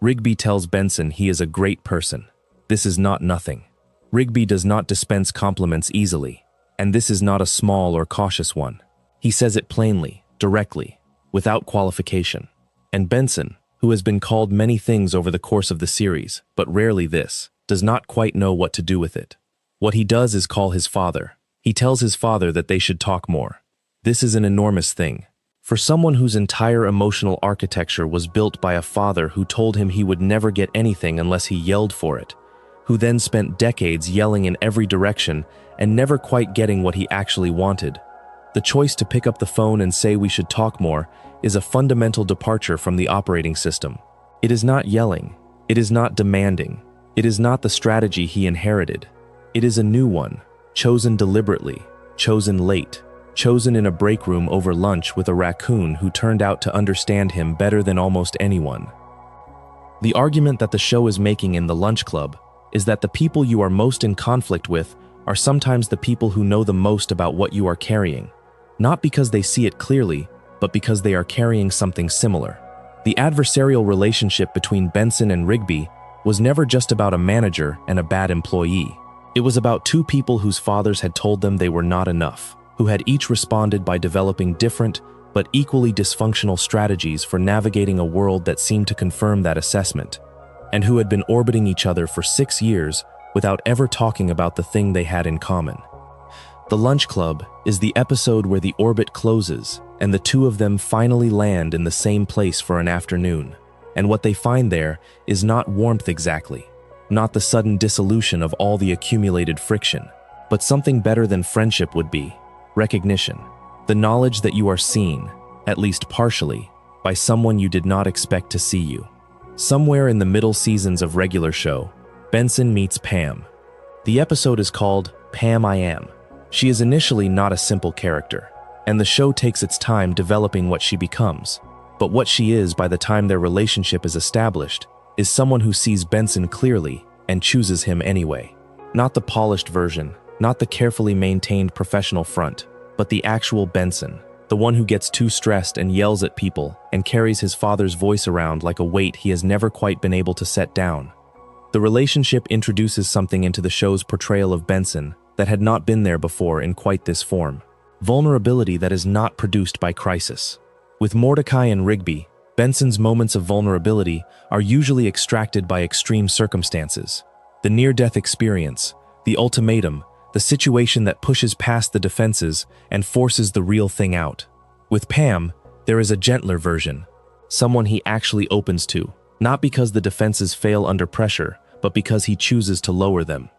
Rigby tells Benson he is a great person. This is not nothing. Rigby does not dispense compliments easily. And this is not a small or cautious one. He says it plainly, directly, without qualification. And Benson, who has been called many things over the course of the series, but rarely this, does not quite know what to do with it. What he does is call his father. He tells his father that they should talk more. This is an enormous thing. For someone whose entire emotional architecture was built by a father who told him he would never get anything unless he yelled for it, who then spent decades yelling in every direction and never quite getting what he actually wanted, the choice to pick up the phone and say we should talk more is a fundamental departure from the operating system. It is not yelling. It is not demanding. It is not the strategy he inherited. It is a new one, chosen deliberately, chosen late, chosen in a break room over lunch with a raccoon who turned out to understand him better than almost anyone. The argument that the show is making in The Lunch Club is that the people you are most in conflict with are sometimes the people who know the most about what you are carrying, not because they see it clearly, but because they are carrying something similar. The adversarial relationship between Benson and Rigby was never just about a manager and a bad employee. It was about two people whose fathers had told them they were not enough, who had each responded by developing different but equally dysfunctional strategies for navigating a world that seemed to confirm that assessment, and who had been orbiting each other for 6 years without ever talking about the thing they had in common. The Lunch Club is the episode where the orbit closes and the two of them finally land in the same place for an afternoon, and what they find there is not warmth exactly, not the sudden dissolution of all the accumulated friction, but something better than friendship would be: recognition, the knowledge that you are seen, at least partially, by someone you did not expect to see you. Somewhere in the middle seasons of regular show, Benson meets Pam. The episode is called Pam I Am. She is initially not a simple character, and the show takes its time developing what she becomes. But what she is by the time their relationship is established is someone who sees Benson clearly and chooses him anyway. Not the polished version, not the carefully maintained professional front, but the actual Benson, the one who gets too stressed and yells at people and carries his father's voice around like a weight he has never quite been able to set down. The relationship introduces something into the show's portrayal of Benson that had not been there before in quite this form: vulnerability that is not produced by crisis. With Mordecai and Rigby, Benson's moments of vulnerability are usually extracted by extreme circumstances. The near-death experience, the ultimatum, the situation that pushes past the defenses and forces the real thing out. With Pam, there is a gentler version, someone he actually opens to, not because the defenses fail under pressure, but because he chooses to lower them.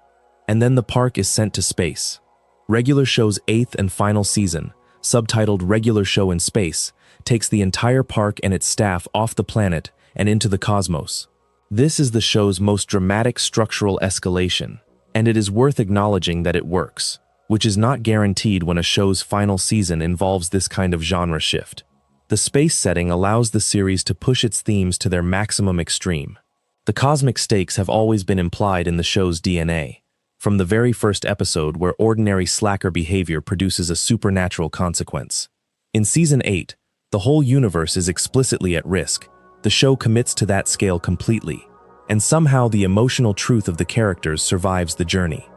And then the park is sent to space. Regular Show's 8th and final season, subtitled Regular Show in Space, takes the entire park and its staff off the planet and into the cosmos. This is the show's most dramatic structural escalation, and it is worth acknowledging that it works, which is not guaranteed when a show's final season involves this kind of genre shift. The space setting allows the series to push its themes to their maximum extreme. The cosmic stakes have always been implied in the show's DNA, from the very first episode where ordinary slacker behavior produces a supernatural consequence. In Season 8, the whole universe is explicitly at risk. The show commits to that scale completely, and somehow the emotional truth of the characters survives the journey.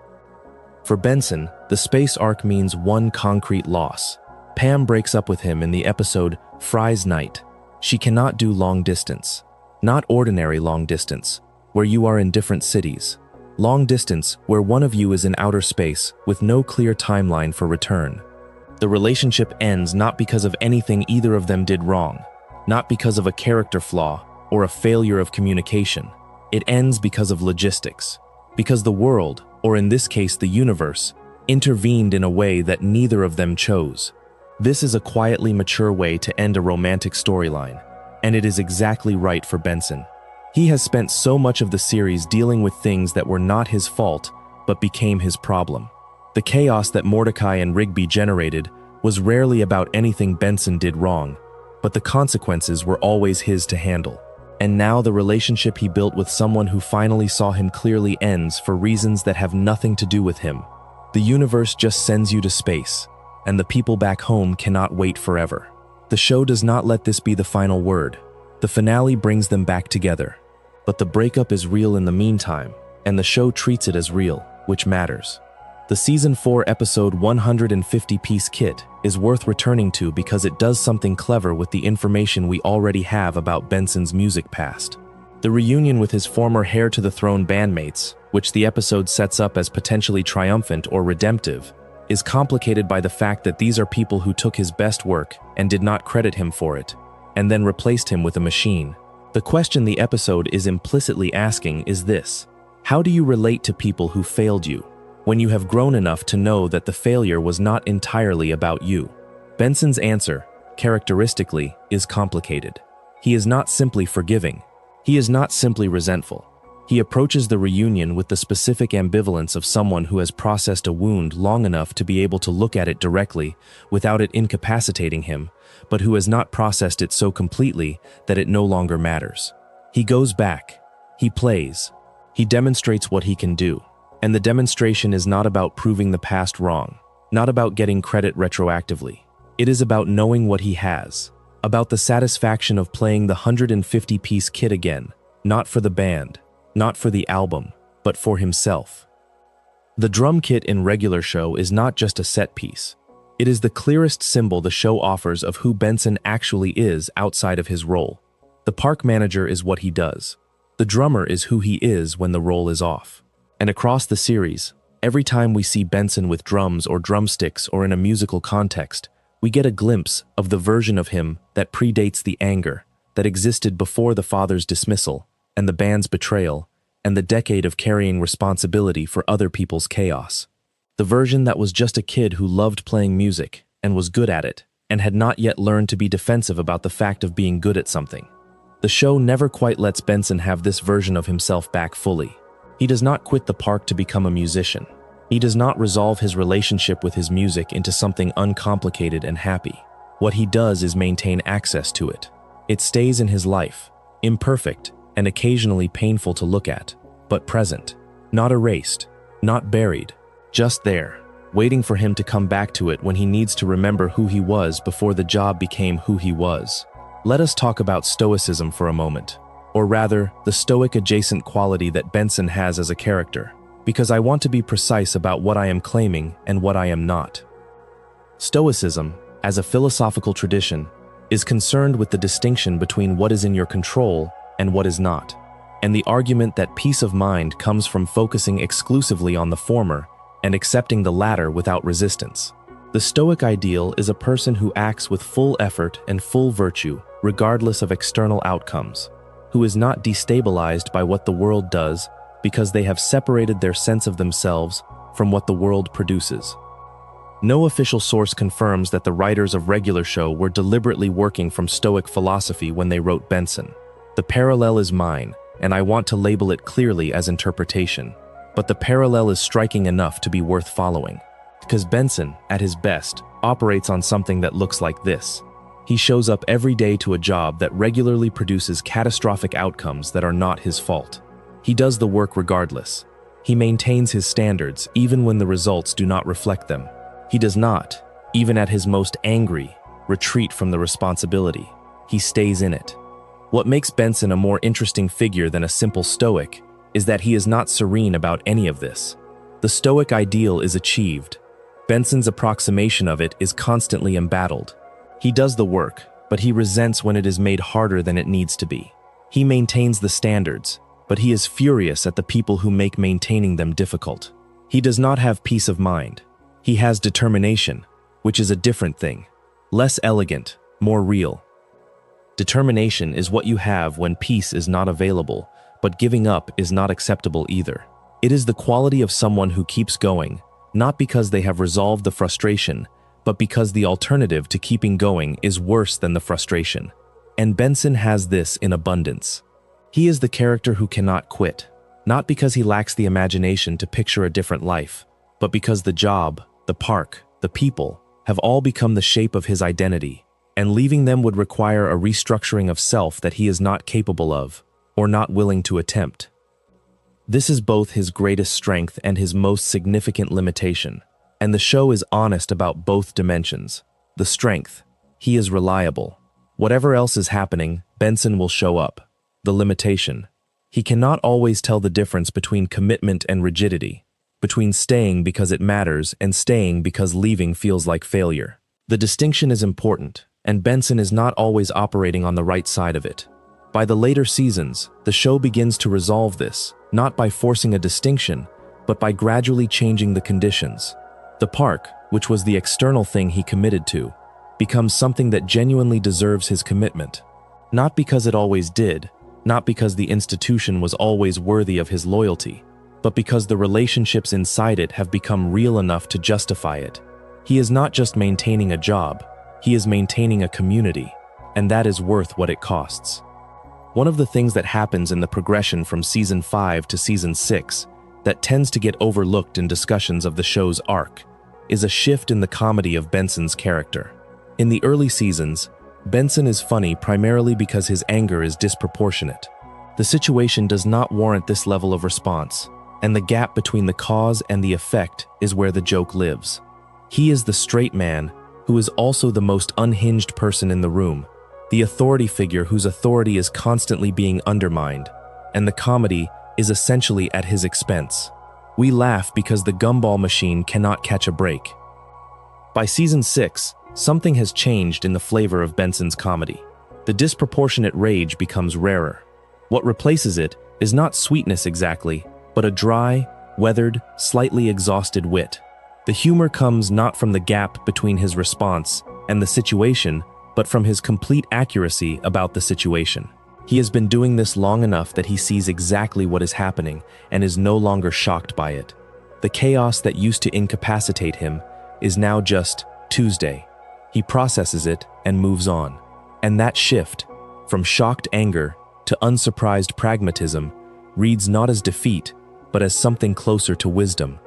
For Benson, the space arc means one concrete loss. Pam breaks up with him in the episode Fry's Night. She cannot do long distance. Not ordinary long distance, where you are in different cities. Long distance, where one of you is in outer space with no clear timeline for return. The relationship ends not because of anything either of them did wrong, not because of a character flaw or a failure of communication. It ends because of logistics, because the world, or in this case the universe, intervened in a way that neither of them chose. This is a quietly mature way to end a romantic storyline, and it is exactly right for Benson. He has spent so much of the series dealing with things that were not his fault, but became his problem. The chaos that Mordecai and Rigby generated was rarely about anything Benson did wrong, but the consequences were always his to handle. And now the relationship he built with someone who finally saw him clearly ends for reasons that have nothing to do with him. The universe just sends you to space, and the people back home cannot wait forever. The show does not let this be the final word. The finale brings them back together. But the breakup is real in the meantime, and the show treats it as real, which matters. The Season 4 episode 150-piece kit is worth returning to because it does something clever with the information we already have about Benson's music past. The reunion with his former Heir to the Throne bandmates, which the episode sets up as potentially triumphant or redemptive, is complicated by the fact that these are people who took his best work and did not credit him for it, and then replaced him with a machine. The question the episode is implicitly asking is this: how do you relate to people who failed you, when you have grown enough to know that the failure was not entirely about you? Benson's answer, characteristically, is complicated. He is not simply forgiving. He is not simply resentful. He approaches the reunion with the specific ambivalence of someone who has processed a wound long enough to be able to look at it directly without it incapacitating him, but who has not processed it so completely that it no longer matters. He goes back. He plays. He demonstrates what he can do. And the demonstration is not about proving the past wrong, not about getting credit retroactively. It is about knowing what he has, about the satisfaction of playing the 150-piece kit again, not for the band, not for the album, but for himself. The drum kit in regular show is not just a set piece. It is the clearest symbol the show offers of who Benson actually is outside of his role. The park manager is what he does. The drummer is who he is when the role is off. And across the series, every time we see Benson with drums or drumsticks or in a musical context, we get a glimpse of the version of him that predates the anger that existed before the father's dismissal and the band's betrayal and the decade of carrying responsibility for other people's chaos. The version that was just a kid who loved playing music and was good at it and had not yet learned to be defensive about the fact of being good at something. The show never quite lets Benson have this version of himself back fully. He does not quit the park to become a musician. He does not resolve his relationship with his music into something uncomplicated and happy. What he does is maintain access to it. It stays in his life, imperfect and occasionally painful to look at, but present, not erased, not buried, just there, waiting for him to come back to it when he needs to remember who he was before the job became who he was. Let us talk about stoicism for a moment, or rather, the stoic-adjacent quality that Benson has as a character, because I want to be precise about what I am claiming and what I am not. Stoicism, as a philosophical tradition, is concerned with the distinction between what is in your control and what is not, and the argument that peace of mind comes from focusing exclusively on the former and accepting the latter without resistance. The Stoic ideal is a person who acts with full effort and full virtue, regardless of external outcomes, who is not destabilized by what the world does because they have separated their sense of themselves from what the world produces. No official source confirms that the writers of regular show were deliberately working from Stoic philosophy when they wrote Benson. The parallel is mine, and I want to label it clearly as interpretation. But the parallel is striking enough to be worth following. Because Benson, at his best, operates on something that looks like this. He shows up every day to a job that regularly produces catastrophic outcomes that are not his fault. He does the work regardless. He maintains his standards even when the results do not reflect them. He does not, even at his most angry, retreat from the responsibility. He stays in it. What makes Benson a more interesting figure than a simple Stoic is that he is not serene about any of this. The Stoic ideal is achieved. Benson's approximation of it is constantly embattled. He does the work, but he resents when it is made harder than it needs to be. He maintains the standards, but he is furious at the people who make maintaining them difficult. He does not have peace of mind. He has determination, which is a different thing. Less elegant, more real. Determination is what you have when peace is not available, but giving up is not acceptable either. It is the quality of someone who keeps going, not because they have resolved the frustration, but because the alternative to keeping going is worse than the frustration. And Benson has this in abundance. He is the character who cannot quit, not because he lacks the imagination to picture a different life, but because the job, the park, the people have all become the shape of his identity, and leaving them would require a restructuring of self that he is not capable of, or not willing to attempt. This is both his greatest strength and his most significant limitation, and the show is honest about both dimensions. The strength, he is reliable. Whatever else is happening, Benson will show up. The limitation, he cannot always tell the difference between commitment and rigidity. between staying because it matters and staying because leaving feels like failure. The distinction is important, and Benson is not always operating on the right side of it. By the later seasons, the show begins to resolve this, not by forcing a distinction, but by gradually changing the conditions. The park, which was the external thing he committed to, becomes something that genuinely deserves his commitment. Not because it always did, not because the institution was always worthy of his loyalty, but because the relationships inside it have become real enough to justify it. He is not just maintaining a job, he is maintaining a community, and that is worth what it costs. One of the things that happens in the progression from Season 5 to Season 6 that tends to get overlooked in discussions of the show's arc is a shift in the comedy of Benson's character. In the early seasons, Benson is funny primarily because his anger is disproportionate. The situation does not warrant this level of response, and the gap between the cause and the effect is where the joke lives. He is the straight man who is also the most unhinged person in the room, the authority figure whose authority is constantly being undermined, and the comedy is essentially at his expense. We laugh because the Gumball machine cannot catch a break. By Season 6, something has changed in the flavor of Benson's comedy. The disproportionate rage becomes rarer. What replaces it is not sweetness exactly, but a dry, weathered, slightly exhausted wit. The humor comes not from the gap between his response and the situation, but from his complete accuracy about the situation. He has been doing this long enough that he sees exactly what is happening and is no longer shocked by it. The chaos that used to incapacitate him is now just Tuesday. He processes it and moves on. And that shift, from shocked anger to unsurprised pragmatism, reads not as defeat, but as something closer to wisdom.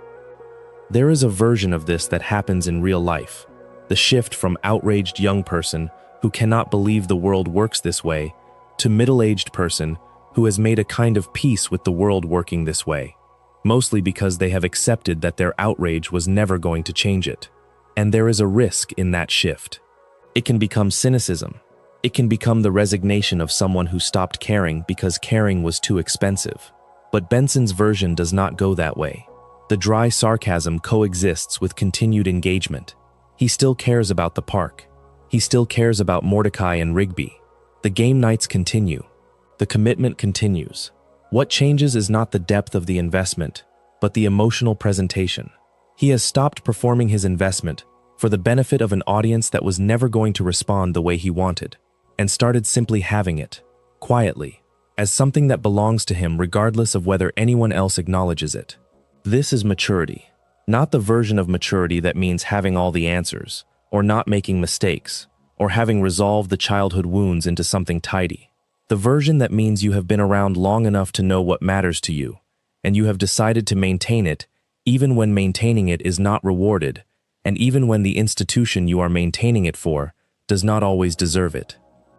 There is a version of this that happens in real life. The shift from outraged young person who cannot believe the world works this way to middle-aged person who has made a kind of peace with the world working this way, mostly because they have accepted that their outrage was never going to change it. And there is a risk in that shift. It can become cynicism. It can become the resignation of someone who stopped caring because caring was too expensive. But Benson's version does not go that way. The dry sarcasm coexists with continued engagement. He still cares about the park. He still cares about Mordecai and Rigby. The game nights continue. The commitment continues. What changes is not the depth of the investment, but the emotional presentation. He has stopped performing his investment for the benefit of an audience that was never going to respond the way he wanted, and started simply having it, quietly, as something that belongs to him regardless of whether anyone else acknowledges it. This is maturity. Not the version of maturity that means having all the answers, or not making mistakes, or having resolved the childhood wounds into something tidy. The version that means you have been around long enough to know what matters to you, and you have decided to maintain it even when maintaining it is not rewarded, and even when the institution you are maintaining it for does not always deserve it.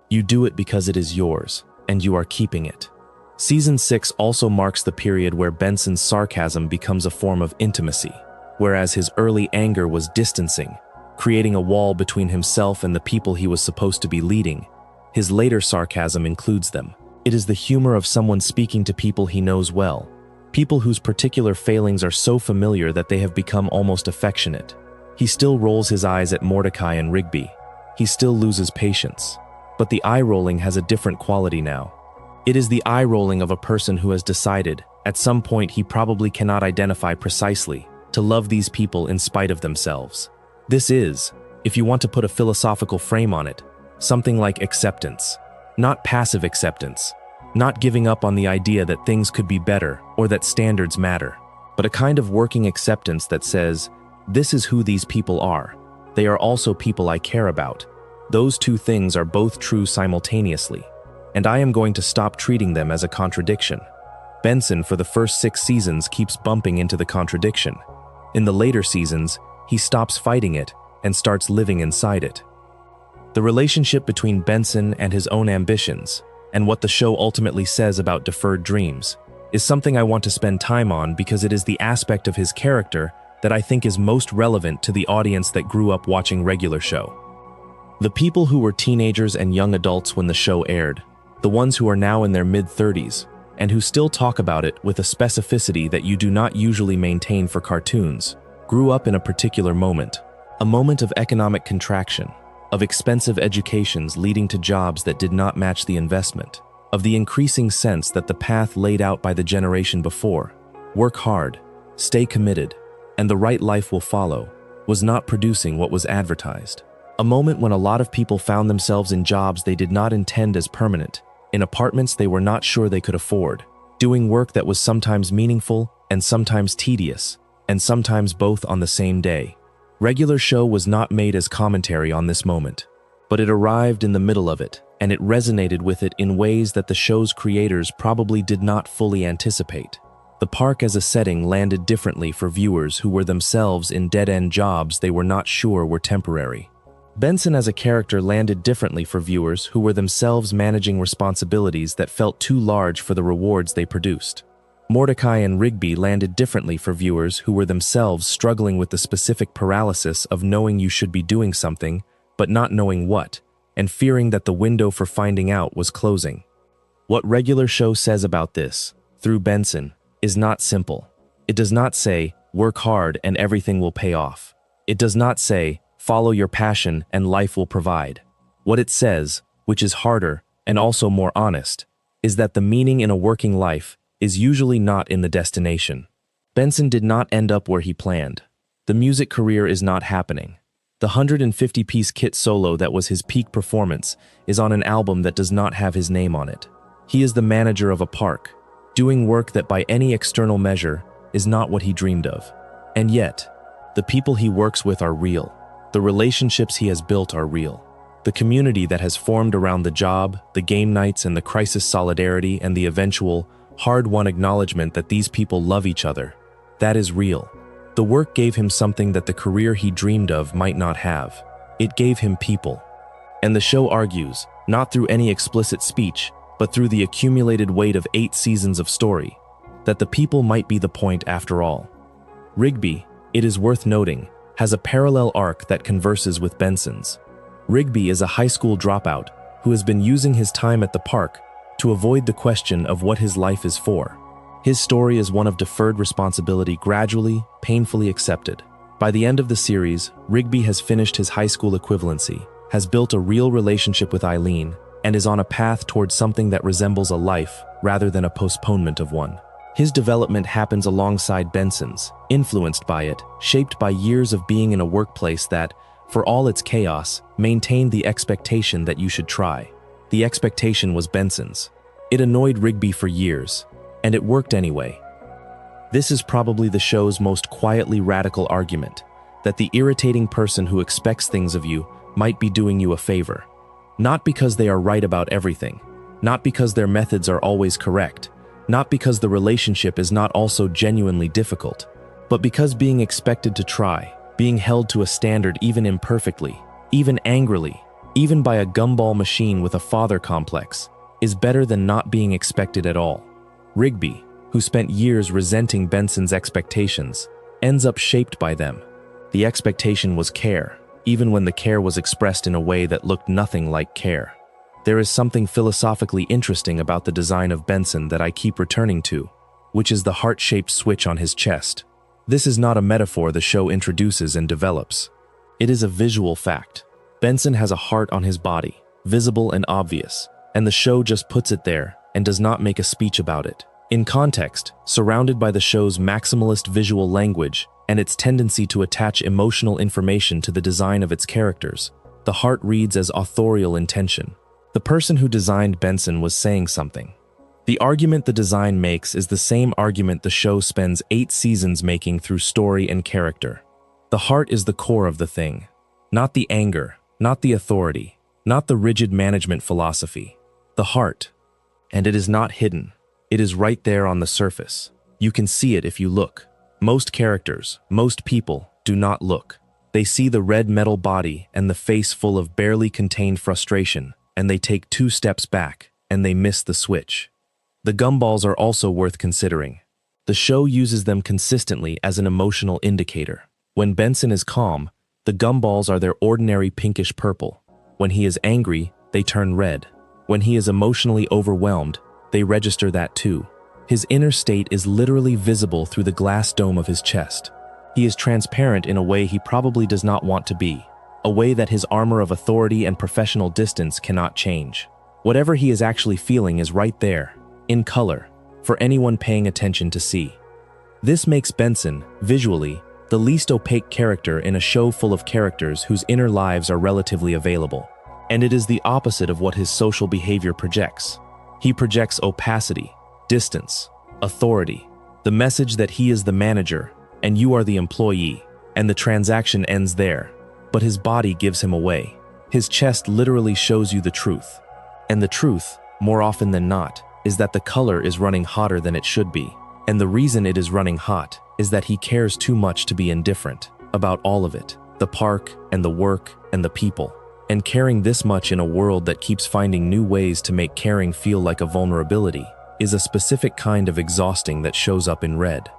You do it because it is yours, and you are keeping it. Season 6 also marks the period where Benson's sarcasm becomes a form of intimacy, whereas his early anger was distancing, creating a wall between himself and the people he was supposed to be leading. His later sarcasm includes them. It is the humor of someone speaking to people he knows well, people whose particular failings are so familiar that they have become almost affectionate. He still rolls his eyes at Mordecai and Rigby. He still loses patience. But the eye-rolling has a different quality now. It is the eye-rolling of a person who has decided, at some point he probably cannot identify precisely, to love these people in spite of themselves. This is, if you want to put a philosophical frame on it, something like acceptance. Not passive acceptance, not giving up on the idea that things could be better or that standards matter, but a kind of working acceptance that says, this is who these people are. They are also people I care about. Those two things are both true simultaneously, and I am going to stop treating them as a contradiction. Benson, for the first 6 seasons, keeps bumping into the contradiction. In the later seasons, he stops fighting it and starts living inside it. The relationship between Benson and his own ambitions, and what the show ultimately says about deferred dreams, is something I want to spend time on because it is the aspect of his character that I think is most relevant to the audience that grew up watching regular show. The people who were teenagers and young adults when the show aired, the ones who are now in their mid-30s, and who still talk about it with a specificity that you do not usually maintain for cartoons, grew up in a particular moment. A moment of economic contraction, of expensive educations leading to jobs that did not match the investment, of the increasing sense that the path laid out by the generation before, work hard, stay committed, and the right life will follow, was not producing what was advertised. A moment when a lot of people found themselves in jobs they did not intend as permanent, in apartments they were not sure they could afford, doing work that was sometimes meaningful and sometimes tedious, and sometimes both on the same day. Regular show was not made as commentary on this moment, but it arrived in the middle of it, and it resonated with it in ways that the show's creators probably did not fully anticipate. The park as a setting landed differently for viewers who were themselves in dead-end jobs they were not sure were temporary. Benson as a character landed differently for viewers who were themselves managing responsibilities that felt too large for the rewards they produced. Mordecai and Rigby landed differently for viewers who were themselves struggling with the specific paralysis of knowing you should be doing something, but not knowing what, and fearing that the window for finding out was closing. What regular show says about this, through Benson, is not simple. It does not say, work hard and everything will pay off. It does not say, follow your passion and life will provide. What it says, which is harder and also more honest, is that the meaning in a working life is usually not in the destination. Benson did not end up where he planned. The music career is not happening. The 150-piece kit solo that was his peak performance is on an album that does not have his name on it. He is the manager of a park, doing work that by any external measure is not what he dreamed of. And yet, the people he works with are real. The relationships he has built are real. The community that has formed around the job, the game nights and the crisis solidarity and the eventual, hard-won acknowledgement that these people love each other, that is real. The work gave him something that the career he dreamed of might not have. It gave him people. And the show argues, not through any explicit speech, but through the accumulated weight of 8 seasons of story, that the people might be the point after all. Rigby, it is worth noting, has a parallel arc that converses with Benson's. Rigby is a high school dropout who has been using his time at the park to avoid the question of what his life is for. His story is one of deferred responsibility gradually, painfully accepted. By the end of the series, Rigby has finished his high school equivalency, has built a real relationship with Eileen, and is on a path towards something that resembles a life rather than a postponement of one. His development happens alongside Benson's, influenced by it, shaped by years of being in a workplace that, for all its chaos, maintained the expectation that you should try. The expectation was Benson's. It annoyed Rigby for years, and it worked anyway. This is probably the show's most quietly radical argument, that the irritating person who expects things of you might be doing you a favor. Not because they are right about everything, not because their methods are always correct, not because the relationship is not also genuinely difficult, but because being expected to try, being held to a standard even imperfectly, even angrily, even by a gumball machine with a father complex, is better than not being expected at all. Rigby, who spent years resenting Benson's expectations, ends up shaped by them. The expectation was care, even when the care was expressed in a way that looked nothing like care. There is something philosophically interesting about the design of Benson that I keep returning to, which is the heart-shaped switch on his chest. This is not a metaphor the show introduces and develops. It is a visual fact. Benson has a heart on his body, visible and obvious, and the show just puts it there and does not make a speech about it. In context, surrounded by the show's maximalist visual language and its tendency to attach emotional information to the design of its characters, the heart reads as authorial intention. The person who designed Benson was saying something. The argument the design makes is the same argument the show spends 8 seasons making through story and character. The heart is the core of the thing, not the anger, not the authority, not the rigid management philosophy. The heart. And it is not hidden. It is right there on the surface. You can see it if you look. Most characters, most people, do not look. They see the red metal body and the face full of barely contained frustration, and they take 2 steps back, and they miss the switch. The gumballs are also worth considering. The show uses them consistently as an emotional indicator. When Benson is calm, the gumballs are their ordinary pinkish purple. When he is angry, they turn red. When he is emotionally overwhelmed, they register that too. His inner state is literally visible through the glass dome of his chest. He is transparent in a way he probably does not want to be, a way that his armor of authority and professional distance cannot change. Whatever he is actually feeling is right there, in color, for anyone paying attention to see. This makes Benson, visually, the least opaque character in a show full of characters whose inner lives are relatively available. And it is the opposite of what his social behavior projects. He projects opacity, distance, authority, the message that he is the manager and you are the employee, and the transaction ends there. But his body gives him away. His chest literally shows you the truth. And the truth, more often than not, is that the color is running hotter than it should be. And the reason it is running hot is that he cares too much to be indifferent about all of it, the park and the work and the people. And caring this much in a world that keeps finding new ways to make caring feel like a vulnerability is a specific kind of exhausting that shows up in red.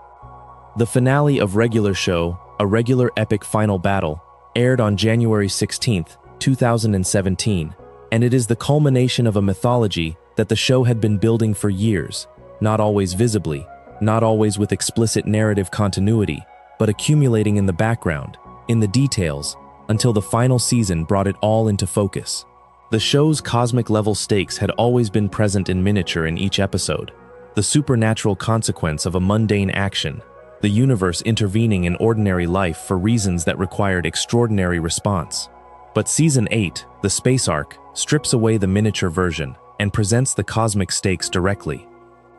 The finale of regular show, a regular epic final battle, aired on January 16, 2017, and it is the culmination of a mythology that the show had been building for years, not always visibly, not always with explicit narrative continuity, but accumulating in the background, in the details, until the final season brought it all into focus. The show's cosmic-level stakes had always been present in miniature in each episode, the supernatural consequence of a mundane action, the universe intervening in ordinary life for reasons that required extraordinary response. But Season 8, the space arc, strips away the miniature version and presents the cosmic stakes directly.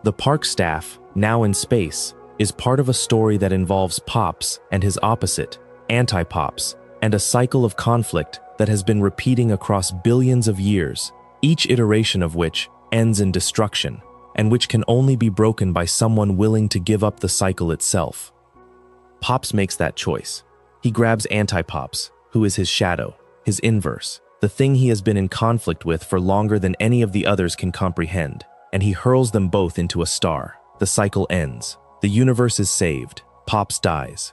The park staff, now in space, is part of a story that involves Pops and his opposite, Anti-Pops, and a cycle of conflict that has been repeating across billions of years, each iteration of which ends in destruction, and which can only be broken by someone willing to give up the cycle itself. Pops makes that choice. He grabs Anti-Pops, who is his shadow, his inverse, the thing he has been in conflict with for longer than any of the others can comprehend, and he hurls them both into a star. The cycle ends. The universe is saved. Pops dies.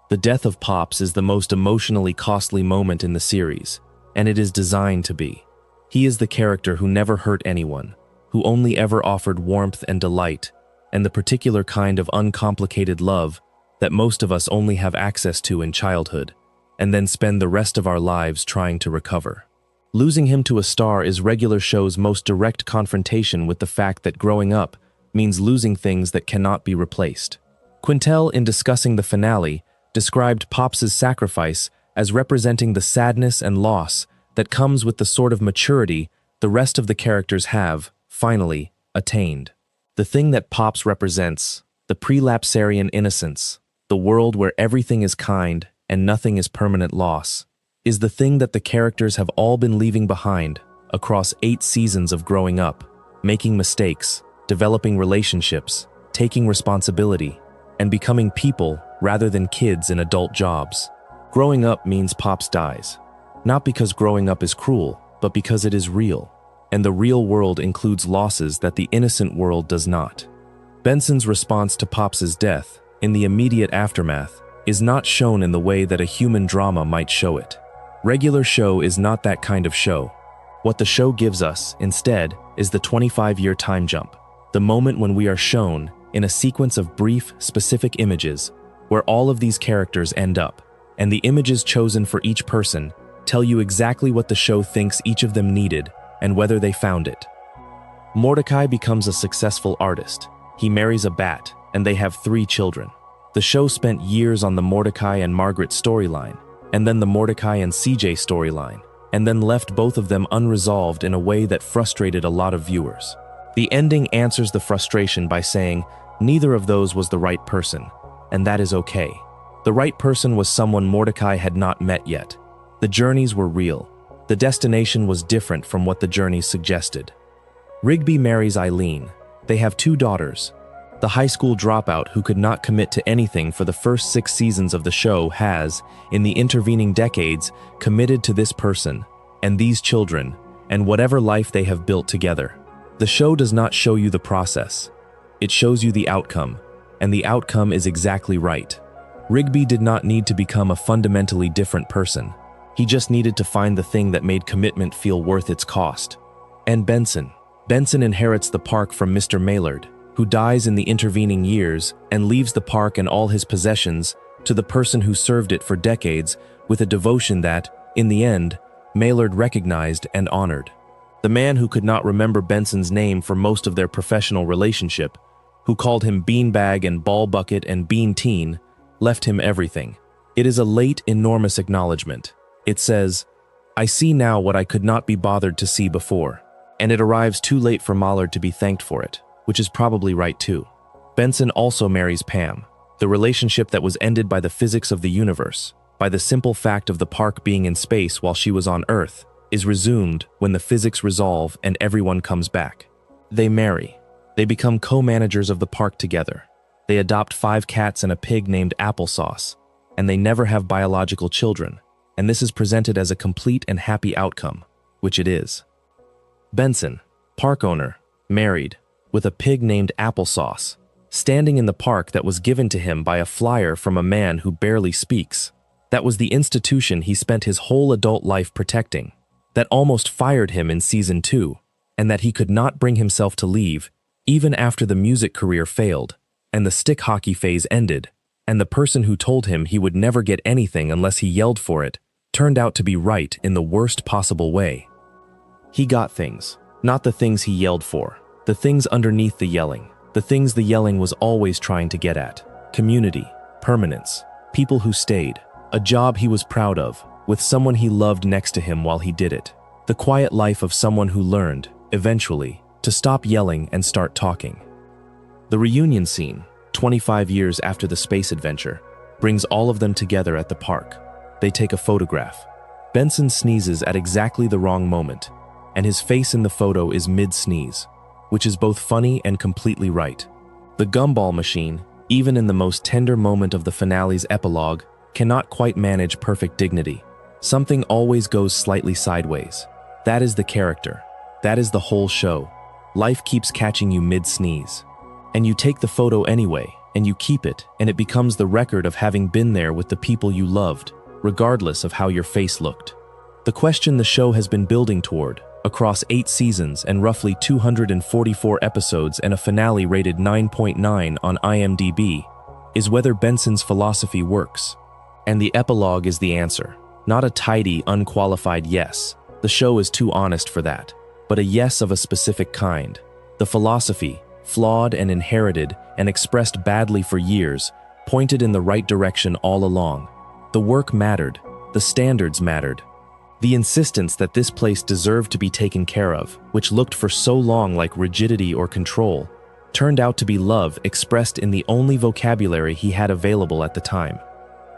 The death of Pops is the most emotionally costly moment in the series, and it is designed to be. He is the character who never hurt anyone, who only ever offered warmth and delight, and the particular kind of uncomplicated love that most of us only have access to in childhood, and then spend the rest of our lives trying to recover. Losing him to a star is regular show's most direct confrontation with the fact that growing up means losing things that cannot be replaced. Quintel, in discussing the finale, described Pops' sacrifice as representing the sadness and loss that comes with the sort of maturity the rest of the characters have, finally, attained. The thing that Pops represents, the prelapsarian innocence, the world where everything is kind and nothing is permanent loss, is the thing that the characters have all been leaving behind across 8 seasons of growing up, making mistakes, developing relationships, taking responsibility, and becoming people rather than kids in adult jobs. Growing up means Pops dies, not because growing up is cruel, but because it is real, and the real world includes losses that the innocent world does not. Benson's response to Pops' death, in the immediate aftermath, is not shown in the way that a human drama might show it. Regular show is not that kind of show. What the show gives us, instead, is the 25-year time jump, the moment when we are shown, in a sequence of brief, specific images, where all of these characters end up, and the images chosen for each person tell you exactly what the show thinks each of them needed and whether they found it. Mordecai becomes a successful artist. He marries a bat, and they have 3 children. The show spent years on the Mordecai and Margaret storyline, and then the Mordecai and CJ storyline, and then left both of them unresolved in a way that frustrated a lot of viewers. The ending answers the frustration by saying neither of those was the right person, and that is okay. The right person was someone Mordecai had not met yet. The journeys were real. The destination was different from what the journeys suggested. Rigby marries Eileen. They have 2 daughters. The high school dropout who could not commit to anything for the first 6 seasons of the show has, in the intervening decades, committed to this person, and these children, and whatever life they have built together. The show does not show you the process. It shows you the outcome, and the outcome is exactly right. Rigby did not need to become a fundamentally different person. He just needed to find the thing that made commitment feel worth its cost. And Benson. Benson inherits the park from Mr. Maillard, who dies in the intervening years and leaves the park and all his possessions to the person who served it for decades with a devotion that, in the end, Maillard recognized and honored. The man who could not remember Benson's name for most of their professional relationship, who called him Beanbag and Ball Bucket and Bean Teen, left him everything. It is a late, enormous acknowledgement. It says, "I see now what I could not be bothered to see before." And it arrives too late for Maillard to be thanked for it, which is probably right too. Benson also marries Pam, the relationship that was ended by the physics of the universe, by the simple fact of the park being in space while she was on Earth, is resumed when the physics resolve and everyone comes back. They marry. They become co-managers of the park together. They adopt 5 cats and a pig named Applesauce, and they never have biological children, and this is presented as a complete and happy outcome, which it is. Benson, park owner, married, with a pig named Applesauce, standing in the park that was given to him by a flyer from a man who barely speaks. That was the institution he spent his whole adult life protecting, that almost fired him in season 2, and that he could not bring himself to leave, even after the music career failed, and the stick hockey phase ended, and the person who told him he would never get anything unless he yelled for it, turned out to be right in the worst possible way. He got things, not the things he yelled for, the things underneath the yelling, the things the yelling was always trying to get at: community, permanence, people who stayed, a job he was proud of, with someone he loved next to him while he did it, the quiet life of someone who learned, eventually, to stop yelling and start talking. The reunion scene, 25 years after the space adventure, brings all of them together at the park. They take a photograph. Benson sneezes at exactly the wrong moment, and his face in the photo is mid-sneeze, which is both funny and completely right. The Gumball machine, even in the most tender moment of the finale's epilogue, cannot quite manage perfect dignity. Something always goes slightly sideways. That is the character. That is the whole show. Life keeps catching you mid-sneeze. And you take the photo anyway, and you keep it, and it becomes the record of having been there with the people you loved, regardless of how your face looked. The question the show has been building toward, across 8 seasons and roughly 244 episodes and a finale rated 9.9 on IMDb, is whether Benson's philosophy works. And the epilogue is the answer. Not a tidy, unqualified yes. The show is too honest for that. But a yes of a specific kind. The philosophy, flawed and inherited and expressed badly for years, pointed in the right direction all along. The work mattered. The standards mattered. The insistence that this place deserved to be taken care of, which looked for so long like rigidity or control, turned out to be love expressed in the only vocabulary he had available at the time.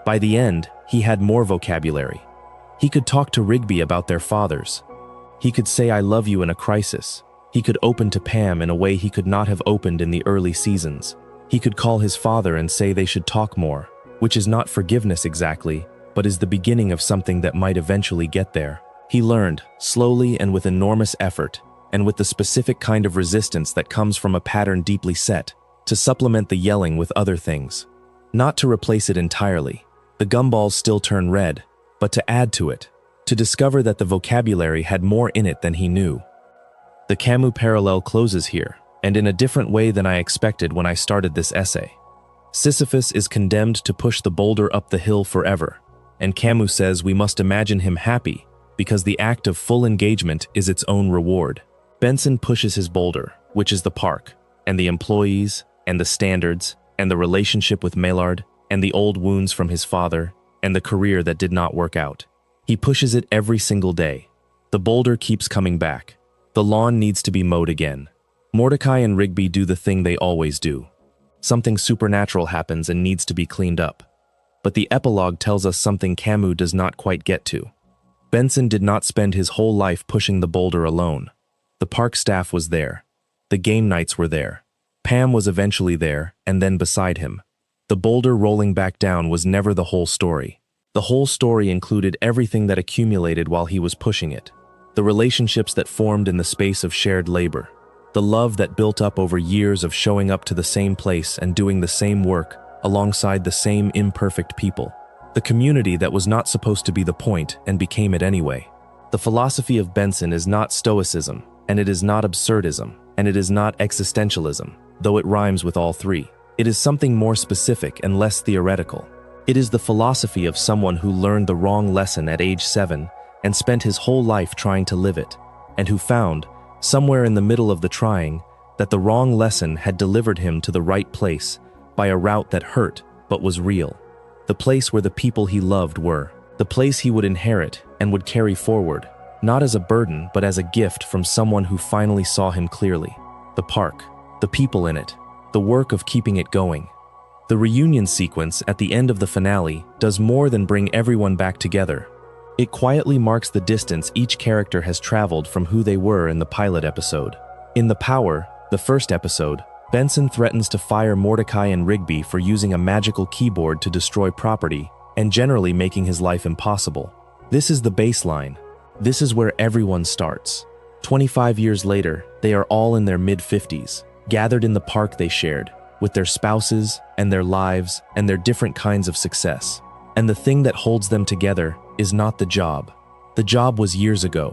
By the end, he had more vocabulary. He could talk to Rigby about their fathers. He could say "I love you" in a crisis. He could open to Pam in a way he could not have opened in the early seasons. He could call his father and say they should talk more, which is not forgiveness exactly, but is the beginning of something that might eventually get there. He learned, slowly and with enormous effort, and with the specific kind of resistance that comes from a pattern deeply set, to supplement the yelling with other things. Not to replace it entirely. The gumballs still turn red, but to add to it, to discover that the vocabulary had more in it than he knew. The Camus parallel closes here, and in a different way than I expected when I started this essay. Sisyphus is condemned to push the boulder up the hill forever, and Camus says we must imagine him happy because the act of full engagement is its own reward. Benson pushes his boulder, which is the park, and the employees, and the standards, and the relationship with Maillard, and the old wounds from his father, and the career that did not work out. He pushes it every single day. The boulder keeps coming back. The lawn needs to be mowed again. Mordecai and Rigby do the thing they always do. Something supernatural happens and needs to be cleaned up. But the epilogue tells us something Camus does not quite get to. Benson did not spend his whole life pushing the boulder alone. The park staff was there. The game nights were there. Pam was eventually there, and then beside him. The boulder rolling back down was never the whole story. The whole story included everything that accumulated while he was pushing it. The relationships that formed in the space of shared labor. The love that built up over years of showing up to the same place and doing the same work alongside the same imperfect people. The community that was not supposed to be the point and became it anyway. The philosophy of Benson is not stoicism. and it is not absurdism, and it is not existentialism, though it rhymes with all three. It is something more specific and less theoretical. It is the philosophy of someone who learned the wrong lesson at age 7 and spent his whole life trying to live it, and who found, somewhere in the middle of the trying, that the wrong lesson had delivered him to the right place by a route that hurt but was real. The place where the people he loved were. The place he would inherit and would carry forward, not as a burden but as a gift from someone who finally saw him clearly. The park, the people in it, the work of keeping it going. The reunion sequence at the end of the finale does more than bring everyone back together. It quietly marks the distance each character has traveled from who they were in the pilot episode. In The Power, the first episode, Benson threatens to fire Mordecai and Rigby for using a magical keyboard to destroy property and generally making his life impossible. This is the baseline. This is where everyone starts. 25 years later, they are all in their mid-50s, gathered in the park they shared, with their spouses and their lives and their different kinds of success. And the thing that holds them together is not the job. The job was years ago.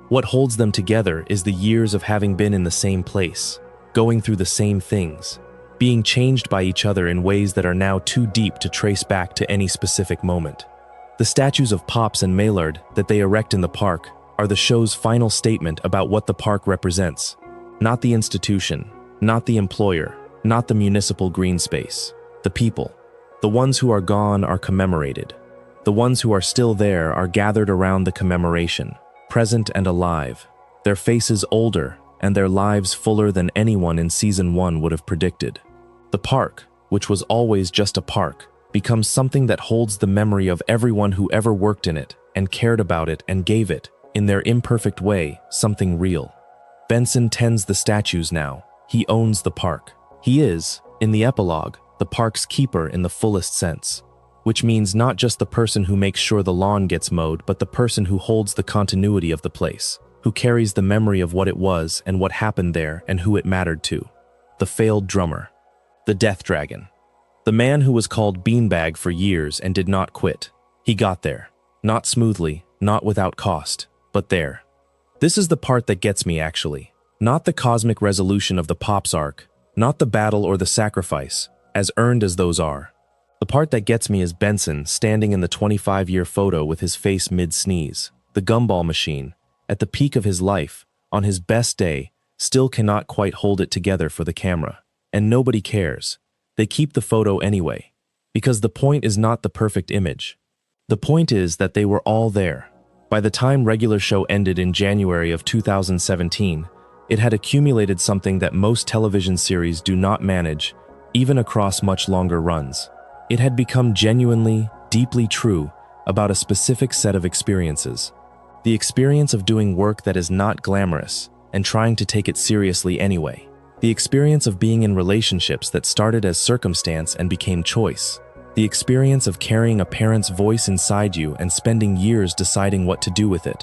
What holds them together is the years of having been in the same place, going through the same things, being changed by each other in ways that are now too deep to trace back to any specific moment. The statues of Pops and Maillard that they erect in the park are the show's final statement about what the park represents. Not the institution, not the employer, not the municipal green space. The people. The ones who are gone are commemorated. The ones who are still there are gathered around the commemoration, present and alive, their faces older and their lives fuller than anyone in Season 1 would have predicted. The park, which was always just a park, becomes something that holds the memory of everyone who ever worked in it and cared about it and gave it, in their imperfect way, something real. Benson tends the statues now. He owns the park. He is, in the epilogue, the park's keeper in the fullest sense, which means not just the person who makes sure the lawn gets mowed, but the person who holds the continuity of the place, who carries the memory of what it was and what happened there and who it mattered to. The failed drummer. The death dragon. The man who was called Beanbag for years and did not quit. He got there. Not smoothly, not without cost, but there. This is the part that gets me, actually. Not the cosmic resolution of the Pops arc, not the battle or the sacrifice, as earned as those are. The part that gets me is Benson standing in the 25-year photo with his face mid-sneeze. The Gumball machine, at the peak of his life, on his best day, still cannot quite hold it together for the camera. And nobody cares. They keep the photo anyway. Because the point is not the perfect image. The point is that they were all there. By the time regular show ended in January of 2017, it had accumulated something that most television series do not manage, even across much longer runs. It had become genuinely, deeply true about a specific set of experiences. The experience of doing work that is not glamorous and trying to take it seriously anyway. The experience of being in relationships that started as circumstance and became choice. The experience of carrying a parent's voice inside you and spending years deciding what to do with it.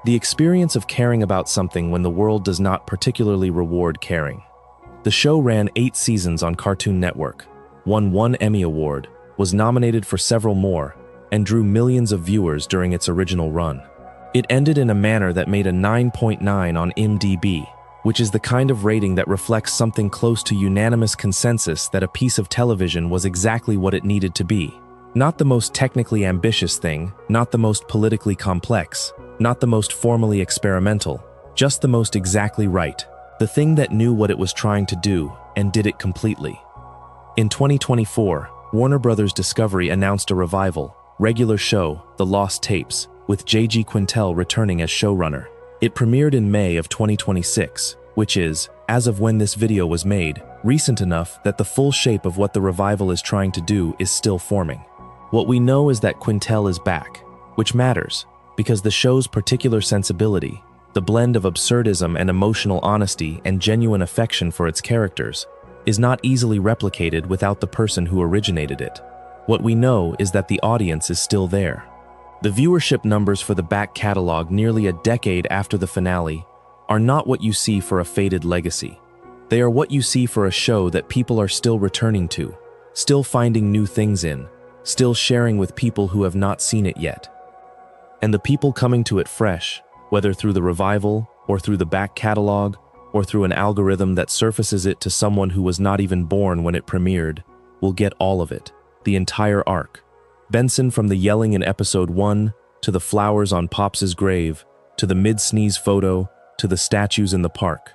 The experience of caring about something when the world does not particularly reward caring. The show ran 8 seasons on Cartoon Network, won 1 Emmy Award, was nominated for several more, and drew millions of viewers during its original run. It ended in a manner that made a 9.9 on IMDb, which is the kind of rating that reflects something close to unanimous consensus that a piece of television was exactly what it needed to be. Not the most technically ambitious thing, not the most politically complex, not the most formally experimental, just the most exactly right. The thing that knew what it was trying to do and did it completely. In 2024, Warner Bros. Discovery announced a revival, regular show, The Lost Tapes, with J.G. Quintel returning as showrunner. It premiered in May of 2026, which is, as of when this video was made, recent enough that the full shape of what the revival is trying to do is still forming. What we know is that Quintel is back, which matters, because the show's particular sensibility, the blend of absurdism and emotional honesty and genuine affection for its characters, is not easily replicated without the person who originated it. What we know is that the audience is still there. The viewership numbers for the back catalog nearly a decade after the finale are not what you see for a faded legacy. They are what you see for a show that people are still returning to, still finding new things in, still sharing with people who have not seen it yet. And the people coming to it fresh, whether through the revival or through the back catalog, or through an algorithm that surfaces it to someone who was not even born when it premiered, will get all of it, the entire arc. Benson, from the yelling in episode 1, to the flowers on Pops's grave, to the mid-sneeze photo, to the statues in the park.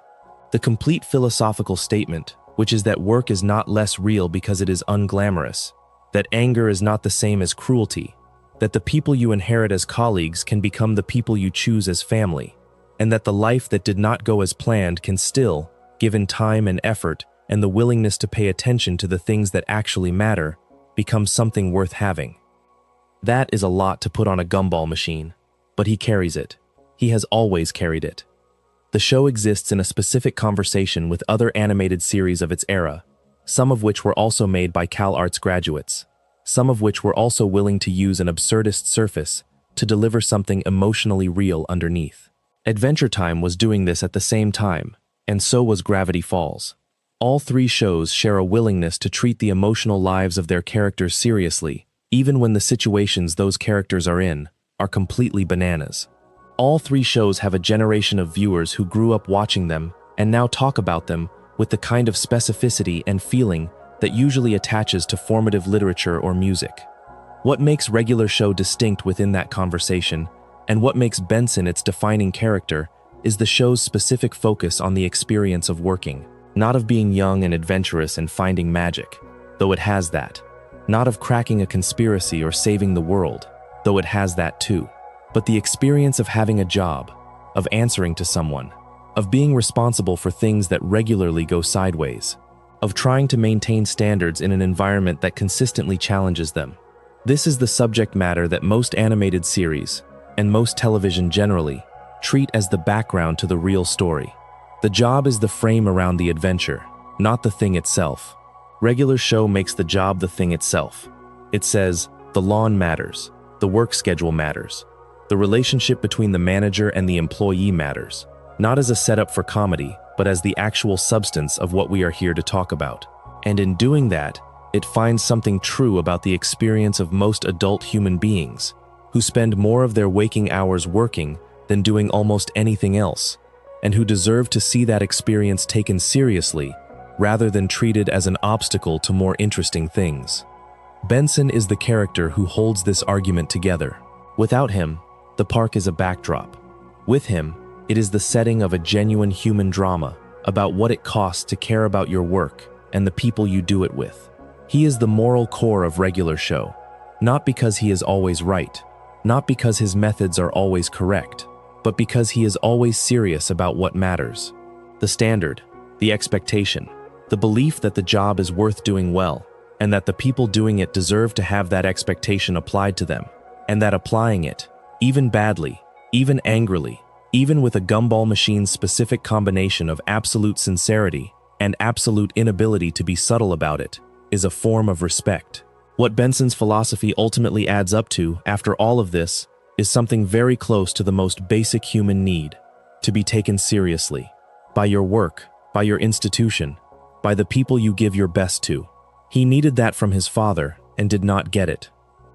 The complete philosophical statement, which is that work is not less real because it is unglamorous, that anger is not the same as cruelty, that the people you inherit as colleagues can become the people you choose as family, and that the life that did not go as planned can still, given time and effort and the willingness to pay attention to the things that actually matter, become something worth having. That is a lot to put on a gumball machine, but he carries it. He has always carried it. The show exists in a specific conversation with other animated series of its era, some of which were also made by CalArts graduates, some of which were also willing to use an absurdist surface to deliver something emotionally real underneath. Adventure Time was doing this at the same time, and so was Gravity Falls. All three shows share a willingness to treat the emotional lives of their characters seriously, even when the situations those characters are in are completely bananas. All three shows have a generation of viewers who grew up watching them and now talk about them with the kind of specificity and feeling that usually attaches to formative literature or music. What makes regular show distinct within that conversation, and what makes Benson its defining character, is the show's specific focus on the experience of working, not of being young and adventurous and finding magic, though it has that. Not of cracking a conspiracy or saving the world, though it has that too. But the experience of having a job, of answering to someone, of being responsible for things that regularly go sideways, of trying to maintain standards in an environment that consistently challenges them. This is the subject matter that most animated series, and most television generally, treat as the background to the real story. The job is the frame around the adventure, not the thing itself. Regular show makes the job the thing itself. It says, the lawn matters, the work schedule matters. The relationship between the manager and the employee matters, not as a setup for comedy, but as the actual substance of what we are here to talk about. And in doing that, it finds something true about the experience of most adult human beings, who spend more of their waking hours working than doing almost anything else, and who deserve to see that experience taken seriously rather than treated as an obstacle to more interesting things. Benson is the character who holds this argument together. Without him, the park is a backdrop. With him, it is the setting of a genuine human drama about what it costs to care about your work and the people you do it with. He is the moral core of regular show, not because he is always right, not because his methods are always correct, but because he is always serious about what matters. The standard, the expectation, the belief that the job is worth doing well, and that the people doing it deserve to have that expectation applied to them, and that applying it, even badly, even angrily, even with a gumball machine's specific combination of absolute sincerity and absolute inability to be subtle about it, is a form of respect. What Benson's philosophy ultimately adds up to, after all of this, is something very close to the most basic human need: to be taken seriously. By your work, by your institution, by the people you give your best to. He needed that from his father and did not get it.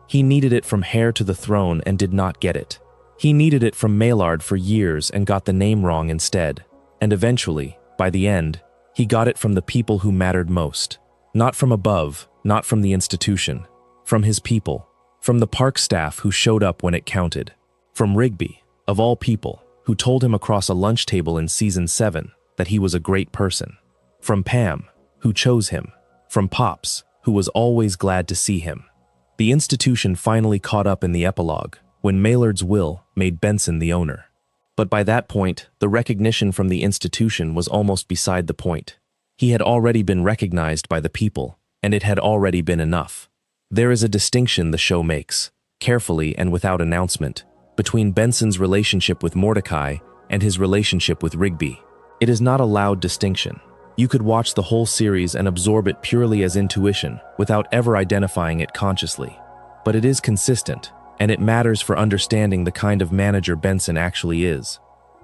He needed it from Heir to the Throne and did not get it. He needed it from Maillard for years and got the name wrong instead. And eventually, by the end, he got it from the people who mattered most. Not from above, not from the institution. From his people. From the park staff who showed up when it counted. From Rigby, of all people, who told him across a lunch table in Season 7 that he was a great person. From Pam, who chose him. From Pops, who was always glad to see him. The institution finally caught up in the epilogue, when Maillard's will made Benson the owner. But by that point, the recognition from the institution was almost beside the point. He had already been recognized by the people, and it had already been enough. There is a distinction the show makes, carefully and without announcement, between Benson's relationship with Mordecai and his relationship with Rigby. It is not a loud distinction. You could watch the whole series and absorb it purely as intuition, without ever identifying it consciously. But it is consistent, and it matters for understanding the kind of manager Benson actually is.